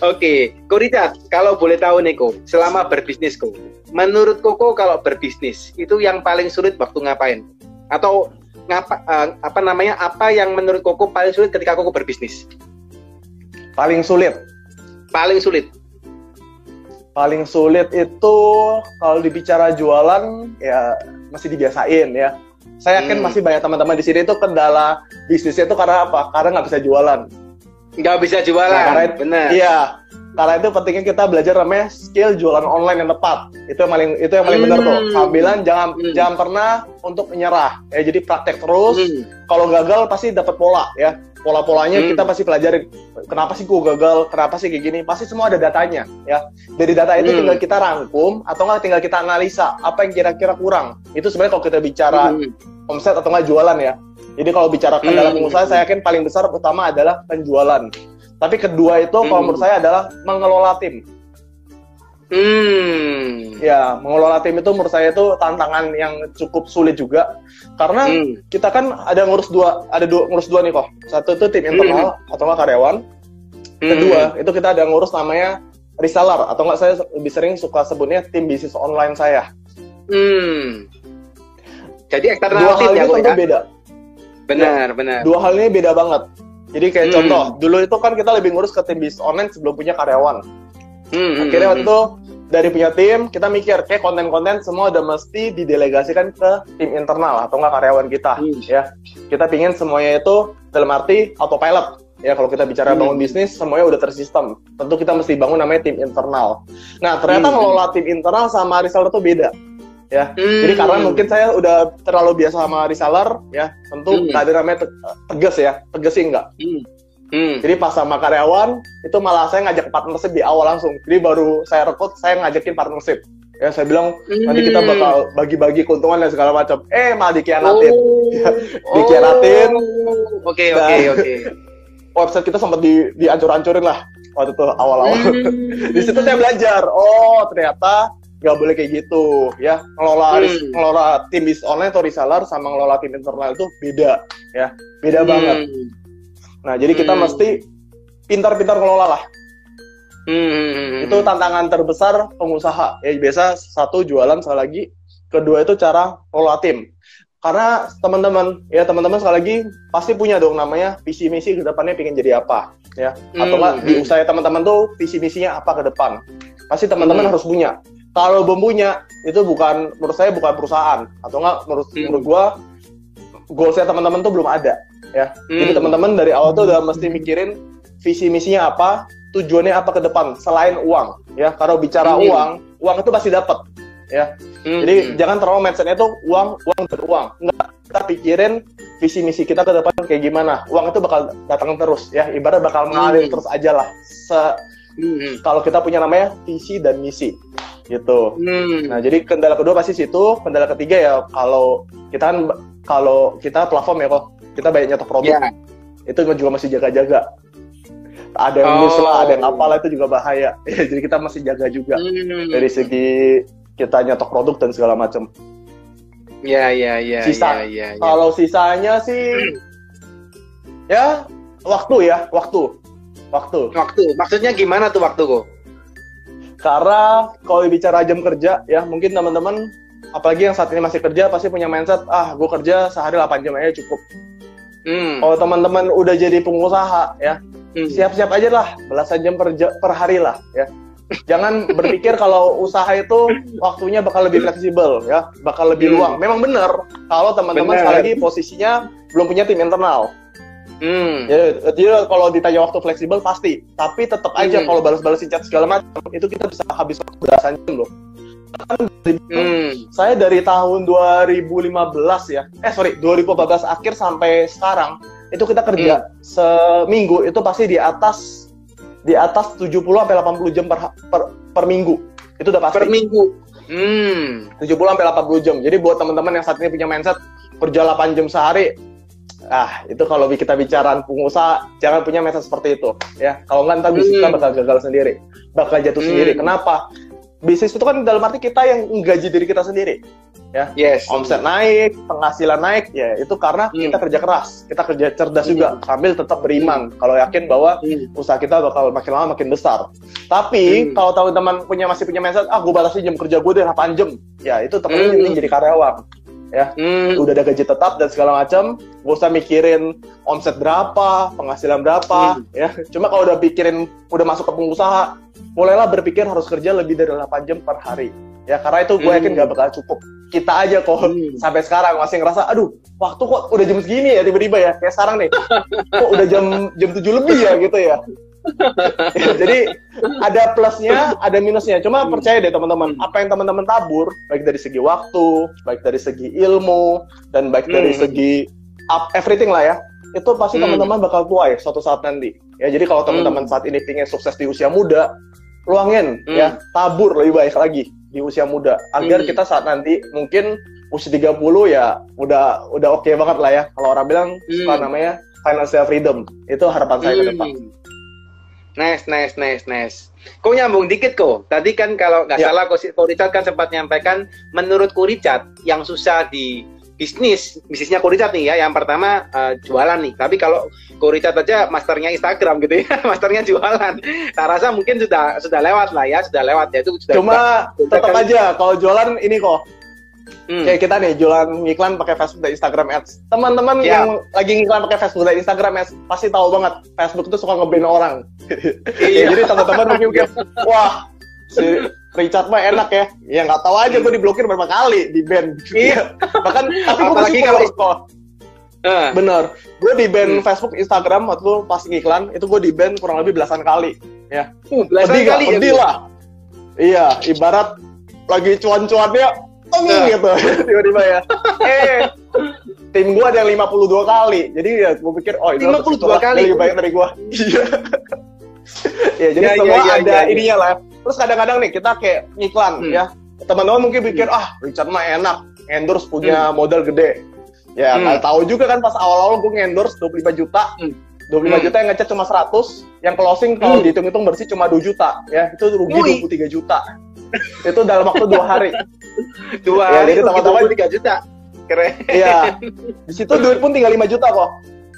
Oke, Ko Richard, kalau boleh tahu nih Ko, selama berbisnis Ko, menurut Koko kalau berbisnis itu yang paling sulit waktu ngapain? Atau apa yang menurut Koko paling sulit ketika Koko berbisnis? Paling sulit itu kalau dibicara jualan ya masih dibiasain ya. Saya yakin masih banyak teman-teman di sini itu kendala bisnisnya itu karena apa? Karena nggak bisa jualan. Nah, benar. Iya, karena itu pentingnya kita belajar namanya skill jualan online yang tepat. Itu yang paling benar tuh. Sambilan jangan pernah untuk menyerah. Ya, jadi praktek terus. Kalau gagal pasti dapat pola ya. Pola-polanya kita pasti pelajarin. Kenapa sih gue gagal? Kenapa sih kayak gini? Pasti semua ada datanya ya. Dari data itu tinggal kita rangkum atau nggak tinggal kita analisa apa yang kira-kira kurang. Itu sebenarnya kalau kita bicara omset atau nggak jualan ya. Jadi kalau bicara kendala pengusaha, saya yakin paling besar utama adalah penjualan. Tapi kedua itu kalau menurut saya adalah mengelola tim. Ya, mengelola tim itu menurut saya itu tantangan yang cukup sulit juga. Karena kita kan ngurus dua nih kok. Satu itu tim internal atau nggak karyawan. Kedua itu kita ada ngurus namanya reseller atau nggak, saya lebih sering suka sebutnya tim bisnis online saya. Jadi eksternal tim ya, tentu beda. Benar. Dua hal ini beda banget. Jadi kayak contoh, dulu itu kan kita lebih ngurus ke tim bisnis online sebelum punya karyawan. Akhirnya waktu itu dari punya tim, kita mikir kayak konten-konten semua udah mesti didelegasikan ke tim internal atau nggak karyawan kita, ya. Kita pingin semuanya itu dalam arti autopilot. Ya, kalau kita bicara bangun bisnis, semuanya udah tersistem. Tentu kita mesti bangun namanya tim internal. Nah, ternyata ngelola tim internal sama reseller itu beda. Ya, jadi karena mungkin saya udah terlalu biasa sama reseller, ya, tentu nggak ada namanya tegas ya, tegas sih enggak. Jadi pas sama karyawan, itu malah saya ngajak partnership di awal langsung. Jadi baru saya rekrut, saya ngajakin partnership. Ya, saya bilang, nanti kita bakal bagi-bagi keuntungan dan segala macam. Malah dikhianatin. Dikhianatin. Oke. Website kita sempat dihancur-hancurin lah waktu itu awal-awal. Di situ saya belajar, ternyata nggak boleh kayak gitu, ya. Ngelola tim bisnis online atau reseller sama ngelola tim internal itu beda, ya. Beda banget. Nah, jadi kita mesti pintar-pintar ngelola lah. Itu tantangan terbesar pengusaha. Ya, biasa satu jualan, sekali lagi. Kedua itu cara ngelola tim. Karena teman-teman sekali lagi pasti punya dong namanya visi misi ke depannya pengen jadi apa, ya. Atau nggak di usaha teman-teman tuh visi misinya apa ke depan. Pasti teman-teman harus punya. Kalau belum punya, itu menurut saya bukan perusahaan, atau nggak menurut gua goalsnya teman-teman tuh belum ada, ya. Jadi teman-teman dari awal tuh udah mesti mikirin visi misinya apa, tujuannya apa ke depan selain uang, ya. Kalau bicara uang itu pasti dapat, ya. Jadi jangan terlalu mindsetnya tuh uang dan uang. Enggak, kita pikirin visi misi kita ke depan kayak gimana. Uang itu bakal datang terus, ya. Ibarat bakal mengalir terus aja lah. Kalau kita punya namanya visi dan misi, gitu. Nah, jadi kendala kedua pasti situ. Kendala ketiga ya kalau kita platform ya, kok kita banyak nyetok produk, itu juga masih jaga-jaga. Ada yang miss lah, ada yang apalah, itu juga bahaya. Jadi kita masih jaga juga dari segi kita nyetok produk dan segala macam. Ya. Kalau sisanya sih, ya waktu. Maksudnya gimana tuh waktu kok? Karena kalau bicara jam kerja, ya mungkin teman-teman, apalagi yang saat ini masih kerja, pasti punya mindset, gue kerja sehari 8 jam aja cukup. Kalau teman-teman udah jadi pengusaha, ya, siap-siap aja lah, belasan jam per hari lah, ya. Jangan berpikir kalau usaha itu waktunya bakal lebih fleksibel, ya, bakal lebih luang. Memang benar, kalau teman-teman sekali lagi posisinya belum punya tim internal. Jadi kalau ditanya waktu fleksibel pasti, tapi tetap aja kalau balas-balasin chat segala macam itu kita bisa habis waktu belasan jam loh. Saya dari tahun 2015 ya, 2014 akhir sampai sekarang itu kita kerja seminggu itu pasti di atas 70 sampai 80 jam per minggu. Itu udah pasti. Per minggu. 70 sampai 80 jam. Jadi buat teman-teman yang saat ini punya mindset kerja 8 jam sehari, itu kalau kita bicara pengusaha, jangan punya mindset seperti itu, ya. Kalau nggak, ntar bisnis kita bakal gagal sendiri, bakal jatuh sendiri. Kenapa? Bisnis itu kan dalam arti kita yang menggaji diri kita sendiri, ya. Omset naik, penghasilan naik, ya itu karena kita kerja keras, kita kerja cerdas juga, sambil tetap beriman. Kalau yakin bahwa usaha kita bakal makin lama makin besar. Tapi kalau teman-teman masih punya mindset, gue batasi jam kerja gue deh 8 jam, ya itu teman-teman jadi karyawan. Ya, udah ada gaji tetap dan segala macam, gak usah mikirin omset berapa, penghasilan berapa, ya. Cuma kalau udah masuk ke pengusaha, mulailah berpikir harus kerja lebih dari 8 jam per hari, ya. Karena itu gue yakin gak bakal cukup. Kita aja kok sampai sekarang masih ngerasa, waktu kok udah jam segini ya tiba-tiba ya, kayak sekarang nih, kok udah jam 7 lebih ya gitu ya. Jadi ada plusnya, ada minusnya. Cuma percaya deh teman-teman, apa yang teman-teman tabur, baik dari segi waktu, baik dari segi ilmu, dan baik dari segi everything lah ya, itu pasti teman-teman bakal tuai suatu saat nanti. Ya, jadi kalau teman-teman saat ini pengen sukses di usia muda, luangin ya, tabur lebih baik lagi di usia muda, agar kita saat nanti mungkin usia 30 ya udah oke banget lah ya. Kalau orang bilang suka namanya financial freedom, itu harapan saya ke depan. Nice. Kok nyambung dikit kok. Tadi kan kalau nggak salah, Ko Richard kan sempat nyampaikan, menurut Ko Richard yang susah di bisnisnya Ko Richard nih ya. Yang pertama jualan nih. Tapi kalau Ko Richard aja masternya Instagram gitu ya, masternya jualan. Saya rasa mungkin sudah lewat lah ya, sudah lewat ya itu. Cuma tetap aja kalau jualan ini kok Kayak kita nih jualan iklan pakai Facebook dan Instagram Ads. Teman-teman yang lagi ngiklan pakai Facebook dan Instagram Ads pasti tahu banget Facebook itu suka nge-ban orang. Ya, jadi teman-teman mungkin wah si Richard mah enak ya. Ya nggak tahu aja gue diblokir berapa kali, di-ban. Iya. Bahkan tapi gue apalagi kalau bener, gue di-ban Facebook, Instagram waktu pas ngiklan itu gue di-ban kurang lebih belasan kali. Ya. Belasan kali pedih lah. Iya, ibarat lagi cuan-cuannya gitu tiba-tiba ya. Tim gue ada yang 52 kali. Jadi ya gue pikir itu 52 kali lebih banyak dari gue. Iya. Ya jadi semua ada ininya lah. Terus kadang-kadang nih kita kayak ngiklan ya. Teman-teman mungkin pikir Richard mah enak, endorse punya modal gede. Ya nggak tahu juga kan pas awal-awal gue ngendorse 25 juta. 25 juta yang ngechat cuma 100, yang closing kalau dihitung-hitung bersih cuma 2 juta. Ya, itu rugi 23 juta. Itu dalam waktu 2 hari. 2 hari jadi teman-teman 23 juta. Keren. Iya. Di situ duit pun tinggal 5 juta kok.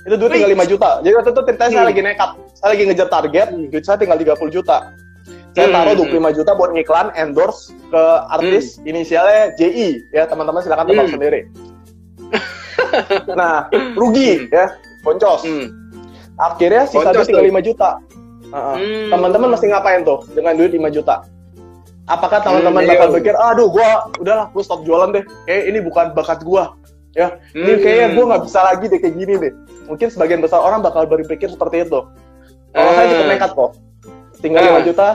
Itu duit tinggal 5 juta. Jadi waktu itu ceritanya saya lagi nekat. Saya lagi ngejar target, duit saya tinggal 30 juta. Saya taruh 25 juta buat ngiklan, endorse ke artis inisialnya JI. Ya, teman-teman silakan tebak sendiri. Nah, rugi ya, boncos. Akhirnya sisa duit tinggal 5 juta. Teman-teman mesti ngapain tuh dengan duit 5 juta? Apakah teman-teman bakal pikir, aduh udahlah gue stop jualan deh, kayak ini bukan bakat gue, ya, ini kayaknya gue nggak bisa lagi deh kayak gini deh. Mungkin sebagian besar orang bakal berpikir seperti itu. Kalau saya cukup nekat kok, tinggal 5 juta,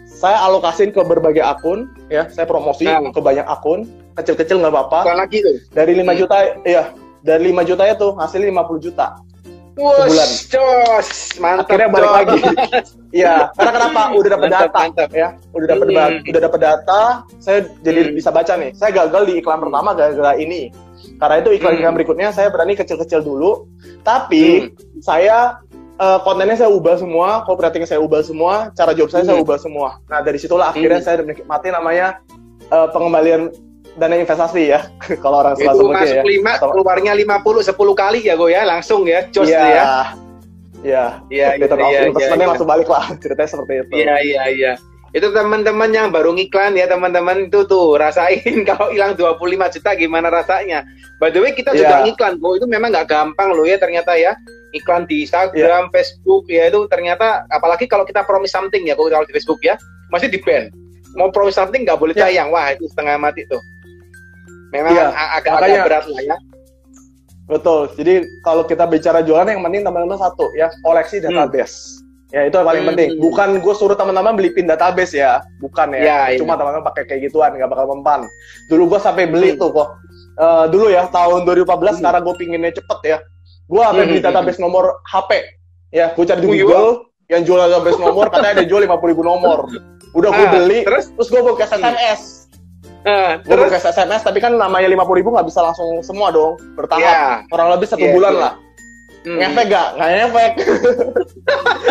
saya alokasin ke berbagai akun, ya, saya promosi ke banyak akun, kecil-kecil nggak apa-apa. Lagi tuh. Dari 5 juta, iya, dari 5 juta itu hasilnya 50 juta. Sebulan. Mantap. Akhirnya balik lagi. Iya, karena kenapa? Udah dapat data, ya. Udah dapat data, saya jadi bisa baca nih. Saya gagal di iklan pertama gara-gara ini. Karena itu iklan berikutnya saya berani kecil-kecil dulu. Tapi saya kontennya saya ubah semua, copywriting saya ubah semua, cara job saya ubah semua. Nah, dari situlah akhirnya saya menikmati namanya pengembalian dana investasi ya. Kalau orang itu masuk ya. 5, keluarnya 50, 10 kali ya gue ya, langsung ya, jos ya. Iya. Investmentnya langsung balik lah, ceritanya seperti itu. Iya. Itu teman-teman yang baru ngiklan ya, teman-teman itu tuh rasain kalau hilang 25 juta gimana rasanya. By the way, kita juga ngiklan, itu memang nggak gampang loh ya ternyata ya. Iklan di Instagram, Facebook ya itu ternyata, apalagi kalau kita promise something ya, kalau di Facebook ya, masih di-ban. Mau promise something nggak boleh tayang, wah itu setengah mati tuh. Memang agak berat lah ya. Betul. Jadi kalau kita bicara jualan yang penting teman-teman satu ya, koleksi database. Ya itu yang paling penting. Bukan gue suruh teman-teman beli pin database ya, bukan ya. Cuma teman-teman pakai kayak gituan, nggak bakal mempan. Dulu gue sampai beli tuh kok. Dulu ya tahun 2014 karena gue pinginnya cepet ya. Gue sampai beli database nomor HP. Ya, gue cari di Google yang jual database nomor, katanya ada jual 50.000 nomor. Udah gue beli, terus gue buka SMS. Gue buka SMS, tapi kan namanya 50.000 nggak bisa langsung semua dong, bertahap. Kurang lebih 1 bulan lah. Ngefek gak? Nggak ngefek.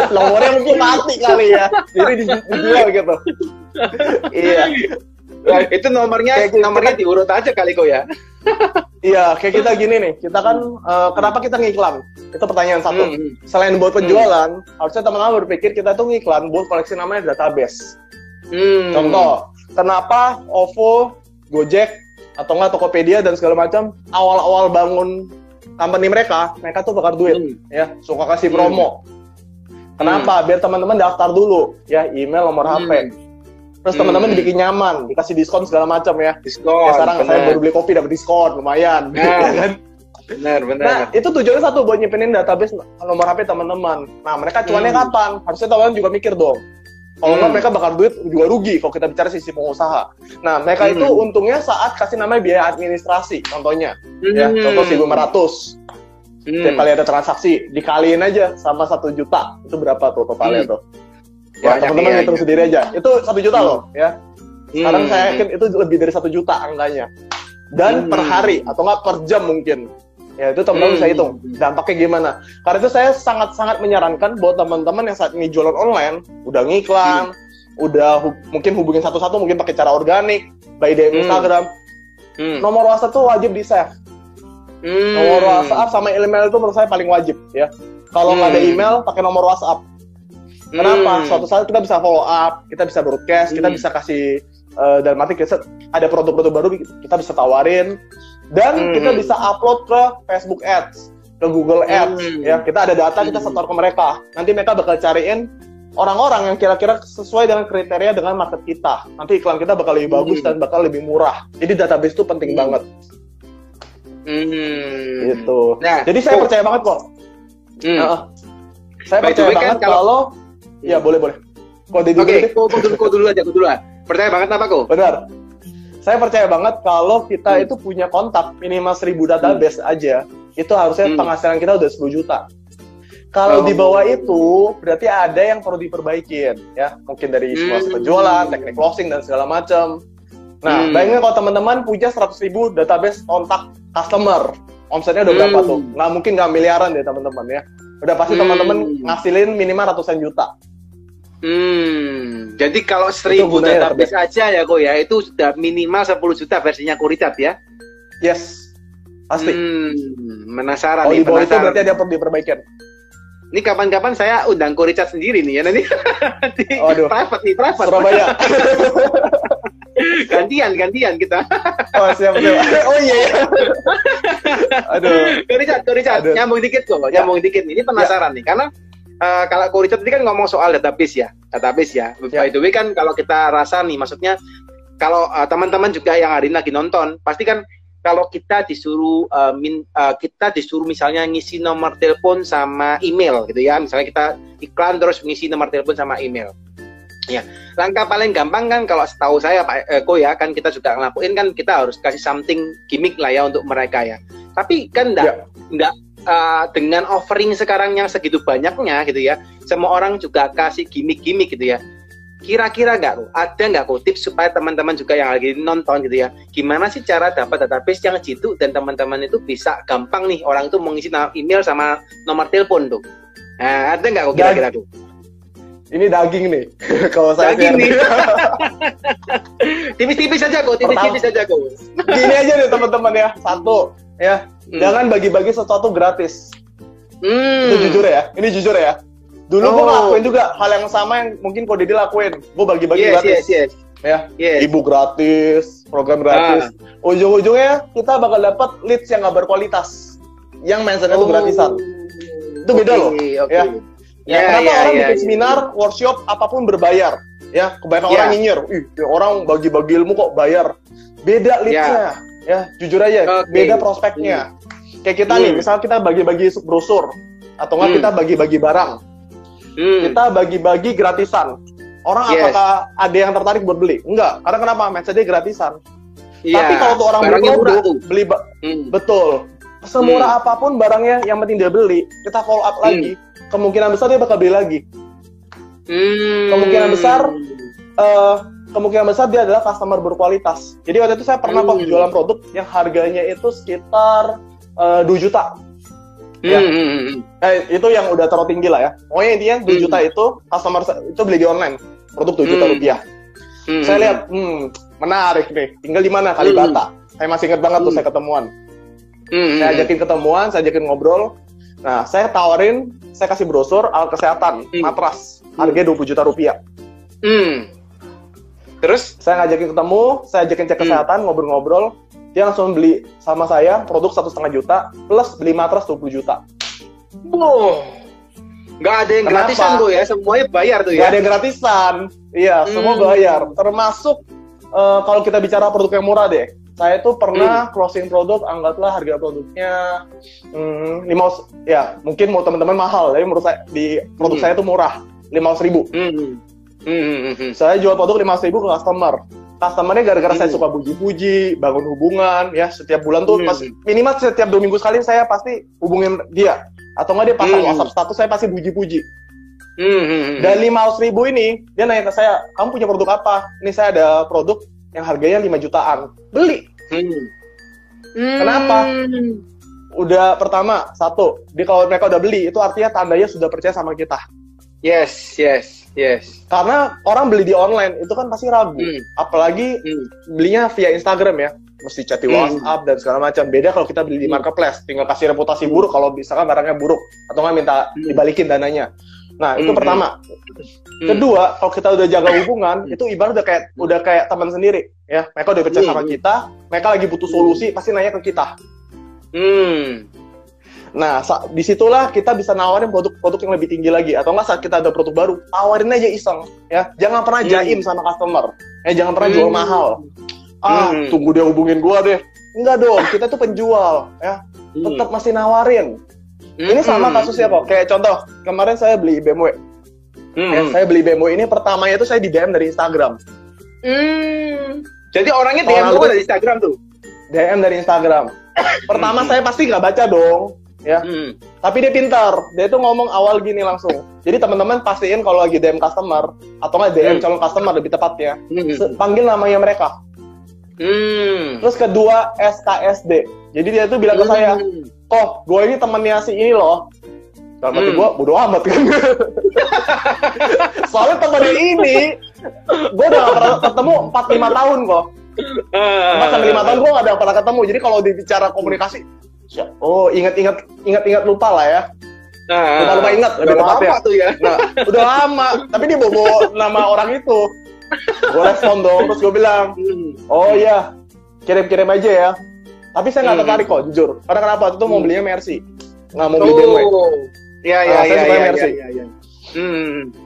Nomornya mungkin mati kali ya, jadi dijual gitu. Iya. Nah, itu nomornya diurut aja kali kok ya. Iya, kayak kita gini nih. Kita kan kenapa kita ngiklan? Itu pertanyaan satu. Selain buat penjualan, harusnya teman-teman berpikir kita tuh ngiklan buat koleksi namanya database. Contoh, kenapa OVO, Gojek, atau nggak Tokopedia dan segala macam awal-awal bangun company mereka tuh bakar duit, ya, suka kasih promo. Kenapa? Biar teman-teman daftar dulu, ya, email, nomor HP. Terus teman-teman dibikin nyaman, dikasih diskon segala macam ya. Diskon. Ya, sekarang saya baru beli kopi dapat diskon, lumayan. Ya kan? Benar. Nah, itu tujuannya satu buat nyimpenin database nomor HP teman-teman. Nah, mereka cuannya kapan? Harusnya teman-teman juga mikir dong. Kalau nggak mereka bakar duit juga rugi kalau kita bicara sisi pengusaha. Nah, mereka itu untungnya saat kasih namanya biaya administrasi, contohnya. Ya, contoh 1.500. Setiap kali ada transaksi, dikaliin aja sama 1 juta. Itu berapa tuh totalnya tuh? Ya, teman-teman hitung sendiri aja. Itu 1 juta loh, ya. Sekarang saya yakin itu lebih dari 1 juta angkanya. Dan per hari, atau nggak per jam mungkin. Ya, itu teman-teman bisa hitung. Dampaknya gimana. Karena itu saya sangat-sangat menyarankan buat teman-teman yang saat ini jualan online, udah ngiklan, udah mungkin hubungin satu-satu, mungkin pakai cara organik, by DM Instagram. Nomor WhatsApp tuh wajib di-save. Nomor WhatsApp sama email itu menurut saya paling wajib, ya. Kalau nggak ada email, pakai nomor WhatsApp. Kenapa? Suatu saat kita bisa follow up, kita bisa broadcast, kita bisa kasih dalam arti kita ada produk-produk baru kita bisa tawarin, dan kita bisa upload ke Facebook Ads, ke Google Ads, ya kita ada data, kita setor ke mereka, nanti mereka bakal cariin orang-orang yang kira-kira sesuai dengan kriteria dengan market kita, nanti iklan kita bakal lebih bagus dan bakal lebih murah. Jadi database itu penting banget. Gitu. Nah, jadi saya percaya banget kok. Saya percaya banget kalau ya boleh. Kok dulu aja. Percaya banget apa kok? Benar. Saya percaya banget kalau kita itu punya kontak minimal 1.000 database aja, itu harusnya penghasilan kita udah 10 juta. Kalau di bawah itu berarti ada yang perlu diperbaikin, ya. Mungkin dari semua penjualan, teknik closing dan segala macam. Nah, bayangin kalau teman-teman punya 100.000 database kontak customer, omsetnya udah berapa tuh? Nggak mungkin nggak miliaran deh teman-teman ya. Udah pasti teman-teman ngasilin minimal ratusan juta. Jadi kalau 1.000 database aja ya kok ya, itu sudah minimal 10 juta versinya Kuricat ya? Yes, pasti. Penasaran nih. Kalau di bawah itu berarti ada yang perlu diperbaikin. Ini kapan-kapan saya undang Kuricat sendiri nih ya nanti. Private. Surabaya. Gantian kita. Oh siap. Oh iya. Aduh. Kuricat. Nyambung dikit kok. Nyambung dikit. Ini penasaran nih karena kalau Kuricat tadi kan ngomong soal database ya. By the way kan kalau kita rasa nih, maksudnya kalau teman-teman juga yang hari ini lagi nonton, pasti kan kalau kita disuruh misalnya ngisi nomor telepon sama email gitu ya. Misalnya kita iklan terus ngisi nomor telepon sama email. Ya, langkah paling gampang kan kalau setahu saya Pak Eko ya, kan kita juga ngelakuin kan kita harus kasih something gimmick lah ya untuk mereka ya. Tapi kan enggak dengan offering sekarang yang segitu banyaknya gitu ya, semua orang juga kasih gimmick-gimmick gitu ya. Kira-kira ada nggak kok tips supaya teman-teman juga yang lagi nonton gitu ya, gimana sih cara dapat database yang jitu dan teman-teman itu bisa gampang nih orang itu mengisi email sama nomor telepon tuh. Nah, ada nggak kok kira-kira tuh? Ini daging nih, kalau saya daging nih. Tipis-tipis aja kok. Gini aja nih teman-teman ya, satu ya, jangan bagi-bagi sesuatu gratis. Itu jujur ya, ini jujur ya. Dulu gue ngelakuin juga hal yang sama yang mungkin kok Didi lakuin. Gue bagi-bagi gratis. Ya, ibu gratis, program gratis. Ujung-ujungnya kita bakal dapat leads yang nggak berkualitas, yang mentionnya itu gratisan. Itu beda loh. Ya, kenapa orang bikin seminar, workshop, apapun berbayar? Ya, kebanyakan orang nyinyir. Orang bagi-bagi ilmu kok bayar. Beda leads-nya. Ya, jujur aja, beda prospeknya. Kayak kita nih, misalnya kita bagi-bagi brosur, atau nggak kita bagi-bagi barang. Kita bagi-bagi gratisan. Orang apakah ada yang tertarik buat beli? Enggak, karena kenapa? Match-nya gratisan. Tapi kalau tuh orang berproduk, beli betul. Semurah apapun barangnya, yang penting dia beli, kita follow up lagi. Kemungkinan besar dia bakal beli lagi. Kemungkinan besar dia adalah customer berkualitas. Jadi waktu itu saya pernah kok jualan produk yang harganya itu sekitar 2 juta. Itu yang udah terlalu tinggi lah ya. Pokoknya intinya 2 juta itu customer itu beli di online, produk 2 juta rupiah. Saya lihat, menarik nih. Tinggal di mana? Kalibata. Saya masih ingat banget tuh saya ketemuan. Saya ajakin ketemuan, saya ajakin ngobrol. Nah, saya tawarin, saya kasih brosur alat kesehatan, matras, harganya 20 juta rupiah. Terus saya ngajakin ketemu, saya ajakin cek kesehatan, ngobrol-ngobrol. Dia langsung beli sama saya produk 1,5 juta plus beli matras 20 juta. Nggak ada yang gratisan tuh ya, semuanya bayar tuh ya. Nggak ada yang gratisan, iya, semua bayar. Termasuk kalau kita bicara produk yang murah deh. Saya tuh pernah closing produk, anggaplah harga produknya mungkin mau teman-teman mahal, tapi menurut saya di produk saya tuh murah, 500.000. Saya jual produk 500.000 ke customer. Customernya gara-gara saya suka puji-puji, bangun hubungan, ya setiap bulan tuh minimal setiap 2 minggu sekali saya pasti hubungin dia, atau nggak dia pasang WhatsApp status, saya pasti puji-puji. Dan 500.000 ini dia nanya ke saya, kamu punya produk apa? Ini saya ada produk yang harganya 5 jutaan, beli. Kenapa? Udah pertama, satu, kalau mereka udah beli, itu artinya tandanya sudah percaya sama kita. Yes. Karena orang beli di online itu kan pasti ragu, apalagi belinya via Instagram ya, mesti chat di WhatsApp dan segala macam. Beda kalau kita beli di marketplace, tinggal kasih reputasi buruk kalau misalkan barangnya buruk, atau nggak minta dibalikin dananya. Nah, itu pertama. Kedua, kalau kita udah jaga hubungan, itu ibarat udah kayak teman sendiri, ya. Mereka udah percaya sama kita, mereka lagi butuh solusi, pasti nanya ke kita. Nah, disitulah kita bisa nawarin produk-produk yang lebih tinggi lagi. Atau nggak saat kita ada produk baru, tawarin aja iseng, ya. Jangan pernah jaim sama customer, jangan pernah jual mahal. Tunggu dia hubungin gua deh. Enggak dong, kita tuh penjual, ya. Tetap masih nawarin. Ini sama kasusnya kok. Kayak contoh, kemarin saya beli BMW. Saya beli BMW ini pertamanya itu saya di DM dari Instagram. Jadi orangnya DM juga dari Instagram tuh? DM dari Instagram. Pertama saya pasti nggak baca dong, ya. Tapi dia pintar. Dia tuh ngomong awal gini langsung. Jadi teman-teman pastiin kalau lagi DM customer atau nggak DM calon customer lebih tepatnya, panggil namanya mereka. Terus kedua SKSD. Jadi dia tuh bilang ke saya, "Kok, gue ini temennya si ini loh." Dalam hati gue, bodo amat kan. Soalnya temennya ini, gue udah gak pernah ketemu 4-5 tahun kok. 4-5 tahun gue gak pernah ketemu. Jadi kalau dibicara komunikasi, oh ingat lupa lah ya. Lupa ingat, lebih tepatnya. Ya. Nah, udah lama. Tapi dia bawa nama orang itu. Gue respon dong, terus gue bilang, oh iya, kirim-kirim aja ya. Tapi saya nggak tertarik kok, jujur. Karena kenapa? Itu mau belinya Mercy, nggak mau beli BMW. Saya suka Mercy.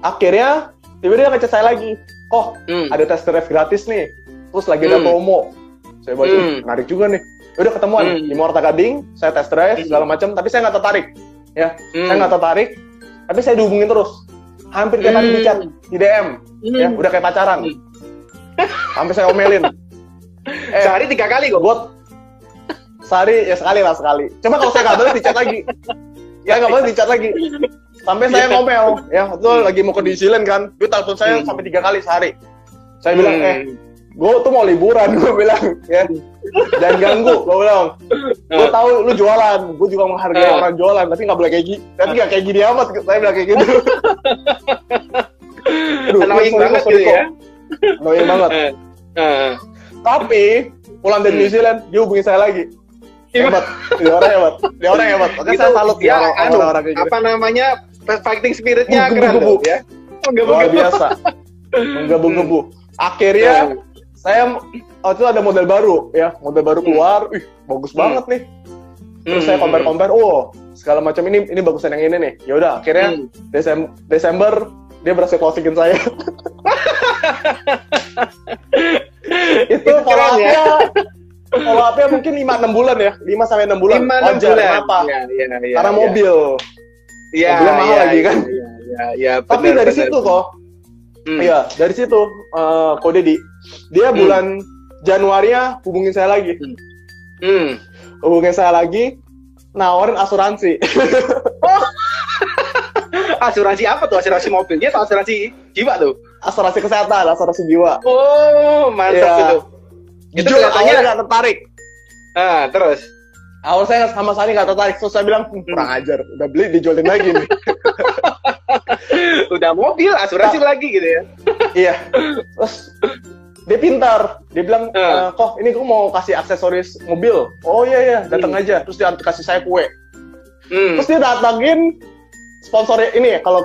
Akhirnya, tiba-tiba dia ngechat saya lagi. Oh, ada test drive gratis nih. Terus lagi ada promo. Saya baca, menarik juga nih. Udah ketemuan di Muarta Gading, saya test drive segala macam. Tapi saya nggak tertarik. Ya, saya nggak tertarik. Tapi saya dihubungin terus. Hampir tiap hari di chat, di DM. Ya, udah kayak pacaran. Sampai saya omelin. Sehari 3 kali kok. Sehari ya sekali. Coba kalau saya nggak boleh di chat lagi. Ya nggak boleh di chat lagi. Sampai saya ngomel. Ya, itu lagi mau ke New Zealand kan. Dia telepon saya sampai 3 kali sehari. Saya bilang, gue tuh mau liburan. Gue bilang, ya. Jangan ganggu. Gue bilang, gue tahu lu jualan. Gue juga menghargai orang jualan. Tapi nggak boleh kayak gini. Tapi nggak kayak gini amat. Saya bilang kayak gitu. Annoying banget gitu ya. Annoying banget. Tapi pulang dari New Zealand dia hubungi saya lagi. Hebat. Dia orang hebat. Oke, saya salut ya orang-orang kayak gitu. Apa namanya? Fighting spiritnya keren tuh ya. Luar biasa. Menggebu-gebu. Akhirnya saya itu ada model baru ya. Model baru keluar. Bagus banget nih. Terus saya compare. Oh, segala macam ini bagusan yang ini nih. Ya udah, akhirnya Desember dia berhasil closingin saya. Itu follow up-nya mungkin 5-6 bulan ya. 5-6 bulan. Wajar, kenapa? Karena mobil. Mobilnya mahal lagi kan. Tapi dari situ kok. Iya, dari situ Ko Deddy. Dia bulan Januari hubungin saya lagi. Hubungin saya lagi, nawarin asuransi. Asuransi apa tuh? Asuransi mobilnya atau asuransi jiwa tuh? Asuransi kesehatan, asuransi jiwa. Oh, mantap itu. Jujur, awalnya nggak tertarik. Terus? Awal saya sama sekali nggak tertarik. Terus saya bilang, kurang ajar. Udah beli, dijualin lagi nih. Udah mobil, asuransi lagi gitu ya? Iya. Terus dia pintar. Dia bilang, kok ini gue mau kasih aksesoris mobil. Oh iya, datang aja. Terus dia kasih saya kue. Terus dia datangin sponsor ini. Kalau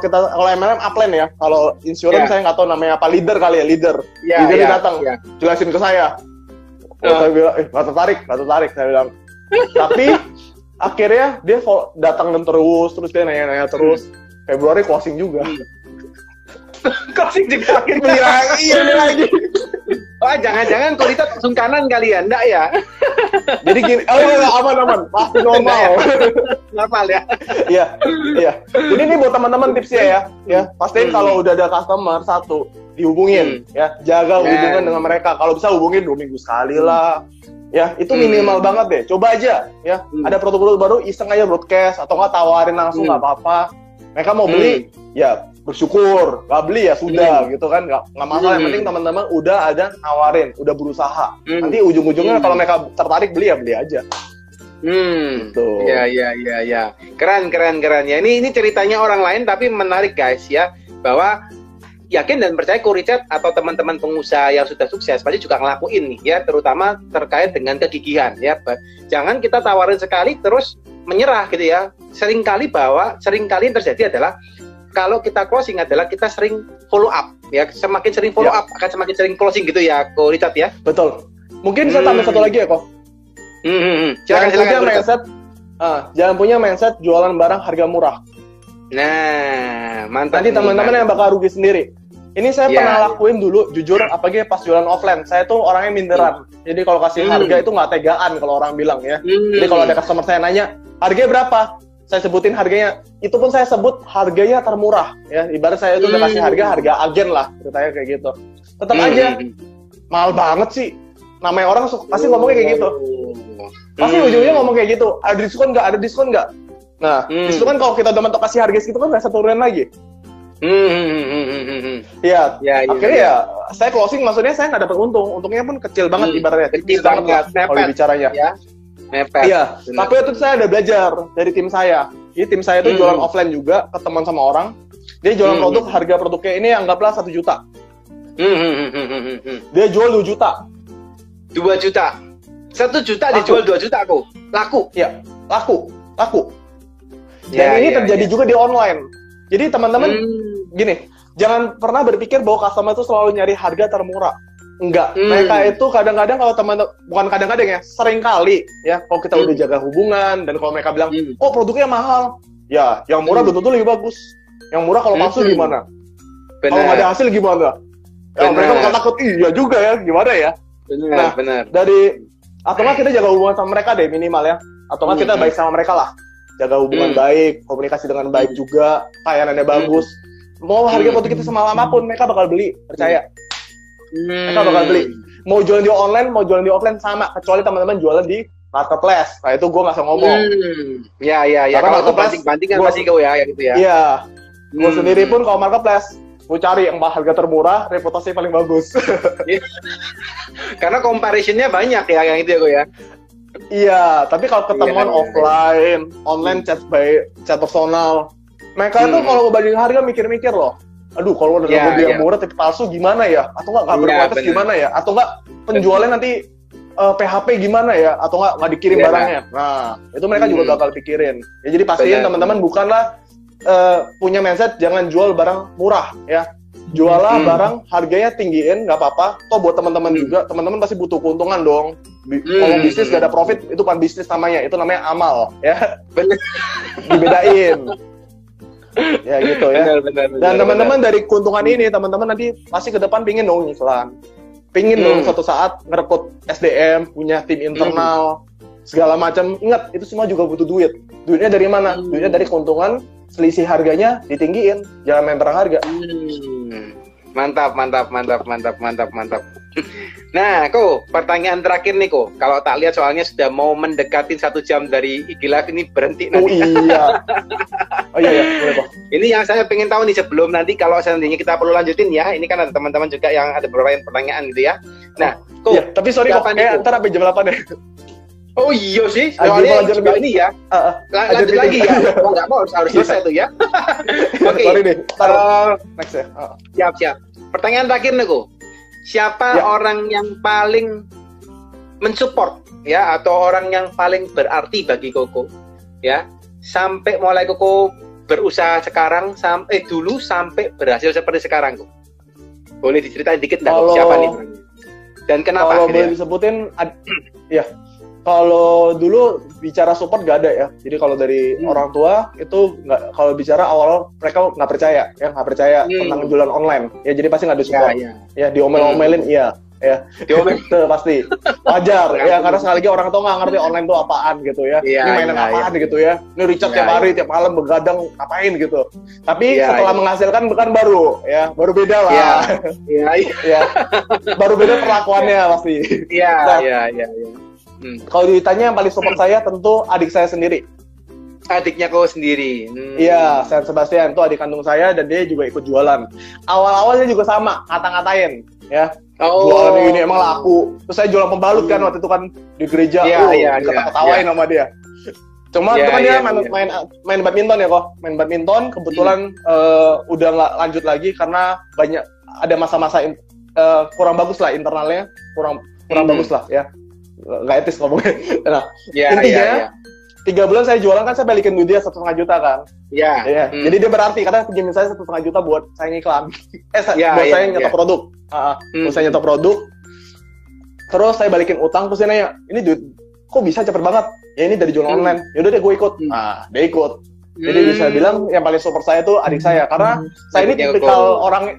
MLM upline ya. Kalau insurance saya nggak tahu namanya apa. Leader kali ya, leader. Leader dia datang, jelasin ke saya. Saya bilang, nggak tertarik. Saya bilang. Tapi akhirnya dia datang terus dia nanya terus. Februari closing juga. Closing juga akhirnya. Iya lagi. Wah, jangan-jangan kalau kita langsung kanan kalian, enggak ya? Jadi gini, aman, pasti normal. Normal ya? Iya. Jadi ini buat teman-teman tipsnya ya. Pastiin kalau udah ada customer satu, dihubungin ya. Jaga hubungan dengan mereka. Kalau bisa hubungin 2 minggu sekali lah. Ya, itu minimal banget deh. Coba aja ya. Ada produk-produk baru, iseng aja broadcast atau nggak tawarin langsung nggak apa-apa. Mereka mau beli, ya bersyukur. Nggak beli ya sudah gitu kan. Nggak masalah. Yang penting teman-teman udah ada nawarin, udah berusaha. Nanti ujung-ujungnya kalau mereka tertarik beli ya beli aja. Gitu. Ya. Keren ya. Ini ceritanya orang lain tapi menarik guys ya. Bahwa yakin dan percaya Richard atau teman-teman pengusaha yang sudah sukses pasti juga ngelakuin nih ya, terutama terkait dengan kegigihan ya. Jangan kita tawarin sekali terus menyerah gitu ya. Seringkali yang terjadi adalah kalau kita closing adalah kita sering follow up ya, semakin sering follow up akan semakin sering closing gitu ya, Ko Richard ya. Betul. Mungkin saya tambah satu lagi ya, Ko. Jangan punya mindset jualan barang harga murah. Nah, mantap. Nanti teman-teman yang bakal rugi sendiri. Ini saya pernah lakuin dulu, jujur, apalagi pas jualan offline. Saya tuh orangnya minderan. Jadi kalau kasih harga itu nggak tegaan kalau orang bilang ya. Jadi kalau ada customer saya nanya, harganya berapa? Saya sebutin harganya. Itu pun saya sebut harganya termurah. Ya, ibarat saya itu udah kasih harga agen lah, ceritanya kayak gitu. Tetap aja, mahal banget sih. Namanya orang pasti ngomongnya kayak gitu. Pasti ujungnya ngomong kayak gitu. Ada diskon nggak? Ada diskon nggak? Nah, diskon kalau kita udah mentok kasih harga segitu kan nggak satu turunan lagi. Ya, akhirnya ya saya closing, maksudnya saya nggak dapat untung. Untungnya pun kecil banget ibaratnya. Kecil banget kalau bicaranya. Iya, tapi itu saya ada belajar dari tim saya. Jadi tim saya itu jualan offline juga, ketemuan sama orang. Dia jualan produk, harga produknya ini anggaplah 1 juta. Dia jual 2 juta. 2 juta. 1 juta dijual 2 juta aku. Laku. Iya, laku. Dan ini terjadi juga di online. Jadi teman-teman gini, jangan pernah berpikir bahwa customer itu selalu nyari harga termurah. Enggak. Mereka itu kadang-kadang kalau teman-teman, bukan kadang-kadang ya, sering kali ya, kalau kita udah jaga hubungan dan kalau mereka bilang, "Oh, produknya mahal." Ya, yang murah belum tentu lebih bagus. Yang murah kalau palsu gimana? Kalau nggak ada hasil gimana? Ya, mereka bakal takut, iya juga ya, gimana ya? Benar. Dari atau nggak kita jaga hubungan sama mereka deh minimal ya. Atau nggak kita baik sama mereka lah. Jaga hubungan baik, komunikasi dengan baik juga, layanannya bagus. Mau harga produk kita semalam apapun, mereka bakal beli, percaya. Mereka bakal beli. Mau jualan di online, mau jualan di offline sama, kecuali teman-teman jualan di marketplace. Nah itu gue nggak usah ngomong. Ya. Kalau itu banting-bantingan pasti kau ya, gitu ya. Iya. Gue sendiri pun kalau marketplace, gue cari yang harga termurah, reputasi paling bagus. Karena comparisonnya banyak ya, yang itu ya, kau ya. Iya, tapi kalau ketemuan offline, online chat personal, mereka tuh kalau ngebandingin harga mikir-mikir loh. Aduh, kalau udah gue yang murah tapi palsu gimana ya? Atau nggak berkualitas gimana ya? Atau nggak penjualnya nanti PHP gimana ya? Atau nggak dikirim barangnya? Nah, itu mereka juga bakal pikirin. Ya jadi pastiin teman-teman bukanlah punya mindset jangan jual barang murah ya. Jualah barang harganya tinggiin, nggak apa-apa. Toh buat teman-teman juga, teman-teman pasti butuh keuntungan dong. Kalau bisnis gak ada profit, itu bukan bisnis namanya, itu namanya amal ya. Bener. Dibedain. Ya gitu ya. Bener, dan teman-teman dari keuntungan ini, teman-teman nanti pasti ke depan pingin dong iklan. Pingin dong suatu saat ngerekrut SDM, punya tim internal, segala macam. Ingat, itu semua juga butuh duit. Duitnya dari mana? Duitnya dari keuntungan, selisih harganya ditinggiin, jangan main perang harga. Mantap. Nah, Ko, pertanyaan terakhir nih, Ko. Kalau tak lihat soalnya sudah mau mendekatin 1 jam dari IG Live ini, berhenti nanti. Oh iya, boleh, Ko. Ini yang saya pengen tahu nih sebelum nanti kalau seandainya kita perlu lanjutin ya. Ini kan ada teman-teman juga yang ada beberapa pertanyaan gitu ya. Nah, Ko. Iya, tapi sorry, Ko. Ntar sampai jam 8 ya. Oh iya sih, soalnya juga ini ya. Lanjut lagi ya. Mau nggak mau harus selesai tuh ya. Oke. Sorry nih. Next ya. Siap. Pertanyaan terakhir nih, Ko. Siapa orang yang paling mensupport ya atau orang yang paling berarti bagi Koko ya sampai mulai Koko berusaha sekarang dulu sampai berhasil seperti sekarang, Ko? Boleh diceritain dikit nggak, siapa nih? Dan kenapa? Kalau boleh disebutin, ya. Kalau dulu bicara support nggak ada ya. Jadi kalau dari orang tua itu nggak. Kalau bicara awal mereka nggak percaya, tentang jualan online. Ya jadi pasti nggak ada support. Ya diomel-omelin, iya. Ya, diomel itu pasti wajar. Ya karena sekali lagi orang tua nggak ngerti online itu apaan gitu ya. Ini mainan apaan gitu ya. Ini Richard tiap hari, tiap malam begadang ngapain gitu. Tapi setelah menghasilkan bukan baru beda lah. Iya. Baru beda perlakuannya pasti. Iya. Kalau ditanya yang paling support saya tentu adik saya sendiri. Adiknya kau sendiri. Iya, San Sebastian itu adik kandung saya dan dia juga ikut jualan. Awal-awalnya juga sama, ngata-ngatain ya. Jualan ini emang laku. Terus saya jualan pembalut kan waktu itu kan di gereja. Ketawain sama dia. Cuma itu kan dia main badminton ya kok. Main badminton kebetulan udah nggak lanjut lagi karena banyak ada masa-masa kurang bagus lah internalnya, kurang bagus lah ya. Nggak etis ngomongnya. Nah, intinya 3 bulan saya jualan kan saya balikin duit dia 1,5 juta kan. Iya. Iya. Jadi dia berarti karena pinjemin saya 1,5 juta buat saya ngiklan. Buat saya nyetok produk. Buat saya nyetok produk. Terus saya balikin utang, terus dia nanya, ini duit kok bisa cepet banget? Ya ini dari jualan online. Yaudah deh gue ikut. Nah, dia ikut. Jadi bisa bilang yang paling support saya tuh adik saya, karena saya ini tipikal orang,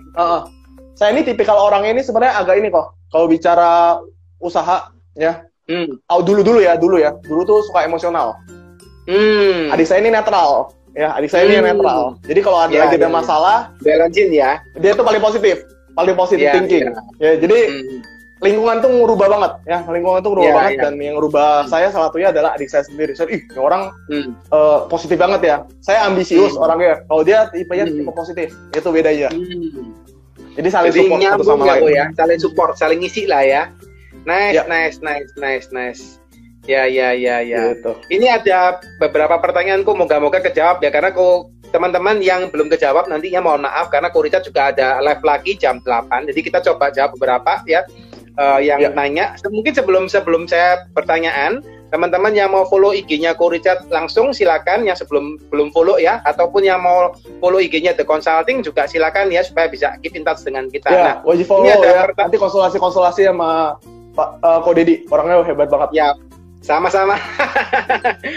saya ini tipikal orang ini sebenarnya agak ini kok. Kalau bicara usaha, ya. Dulu tuh suka emosional. Adik saya ini netral, ya. Adik saya ini netral. Jadi kalau ada ada masalah, balancing ya. Dia tuh paling positif thinking. Ya, jadi lingkungan tuh ngubah banget, ya. Lingkungan tuh ngubah banget, dan yang ngubah saya salah satunya adalah adik saya sendiri. Saya, ini orang positif banget ya. Saya ambisius orangnya. Kalau dia tipenya tipe positif, itu bedanya. Jadi saling support satu sama lain. Ya, saling support, saling ngisi lah ya. Nice. Ya. Gitu. Ini ada beberapa pertanyaanku, moga-moga kejawab ya, karena teman-teman yang belum kejawab nantinya mohon maaf, karena Ko Richard juga ada live lagi jam 8. Jadi kita coba jawab beberapa ya yang nanya. Mungkin sebelum saya pertanyaan, teman-teman yang mau follow IG-nya Ko Richard langsung silakan, yang belum follow ya, ataupun yang mau follow IG-nya The Consulting juga silakan ya, supaya bisa keep in touch dengan kita. Ya, wajib follow ya. Nanti konsultasi sama Pak Ko Dedi, orangnya hebat banget. Ya, sama-sama.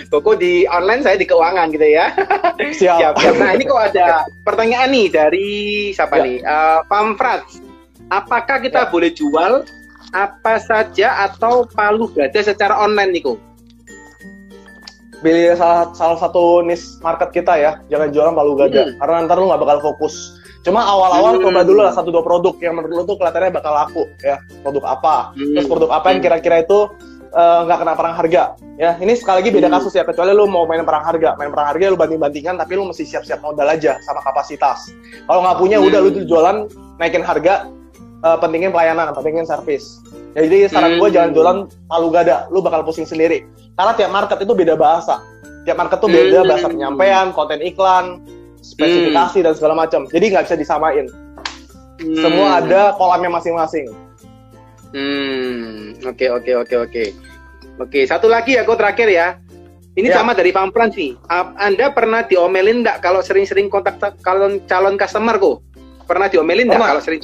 Koko di online, saya di keuangan gitu ya. Siap. Nah, ini kok ada pertanyaan nih dari siapa nih? Pam Frats. Apakah kita boleh jual apa saja atau palu gada secara online nih, Ko? Pilih salah satu niche market kita ya, jangan jualan palu gada, karena ntar lu nggak bakal fokus. Cuma awal-awal coba dulu lah 1-2 produk yang menurut lu tuh kelihatannya bakal laku ya. Produk apa? Terus produk apa yang kira-kira itu nggak kena perang harga ya. Ini sekali lagi beda kasus ya, kecuali lu mau main perang harga lu banding-bandingkan, tapi lu mesti siap-siap modal aja sama kapasitas. Kalau nggak punya udah lu jualan naikin harga, pentingin pelayanan, pentingin servis ya. Jadi saran gue jangan jualan palu gada, lu bakal pusing sendiri, karena tiap market itu beda bahasa, tiap market tuh beda bahasa penyampaian, konten iklan, spesifikasi dan segala macam, jadi nggak bisa disamain. Semua ada kolamnya masing-masing. Oke, satu lagi ya, Ko, terakhir ya. Ini sama dari Pam Frans nih. Anda pernah diomelin nggak kalau sering-sering kontak calon customer, Ko? Pernah diomelin nggak kalau sering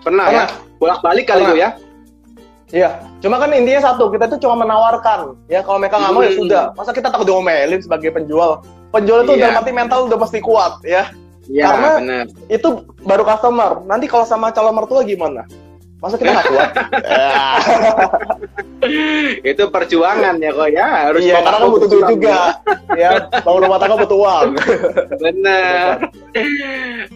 pernah ya? Bolak-balik kali itu ya? Iya, cuma kan intinya satu, kita tuh cuma menawarkan ya. Kalau mereka nggak mau ya sudah. Masa kita takut diomelin sebagai penjual? Penjual itu dalam arti mental udah pasti kuat ya. Karena itu baru customer. Nanti kalau sama calon mertua gimana? Masa kita nggak kuat? Itu perjuangan ya, kok ya. Harus karena kan butuh duit juga. Ya, bangun rumah tangga butuh uang. Benar.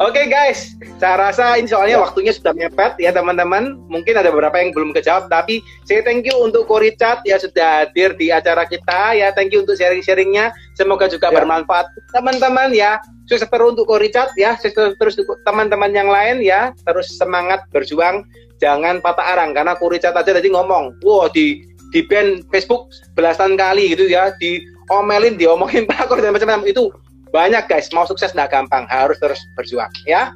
Oke, guys, saya rasa ini soalnya waktunya sudah mepet ya, teman-teman. Mungkin ada beberapa yang belum kejawab, tapi saya thank you untuk Ko Richard ya sudah hadir di acara kita ya. Thank you untuk sharing-sharingnya. Semoga juga bermanfaat teman-teman ya. Sukses terus untuk Ko Richard ya. Sukses terus untuk teman-teman yang lain ya. Terus semangat berjuang. Jangan patah arang, karena Ko Richard aja tadi ngomong, di ban Facebook belasan kali gitu ya, diomongin pakor dan macam-macam. Itu banyak, guys. Mau sukses nggak gampang, harus terus berjuang ya.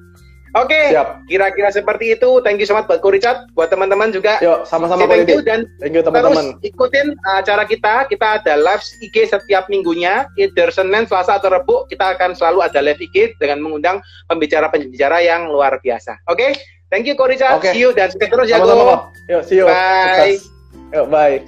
Oke, kira-kira seperti itu. Thank you so much buat Ko Richard, buat teman-teman juga. Yuk, sama-sama thank you, dan thank you, teman-teman. Terus ikutin acara kita ada live IG setiap minggunya, either Senin, Selasa atau Rabu. Kita akan selalu ada live IG dengan mengundang pembicara-pembicara yang luar biasa. Oke? Thank you, Ko Richard. See you dan sukses terus ya, Ko. Yuk, see you. Bye. Yuk, bye.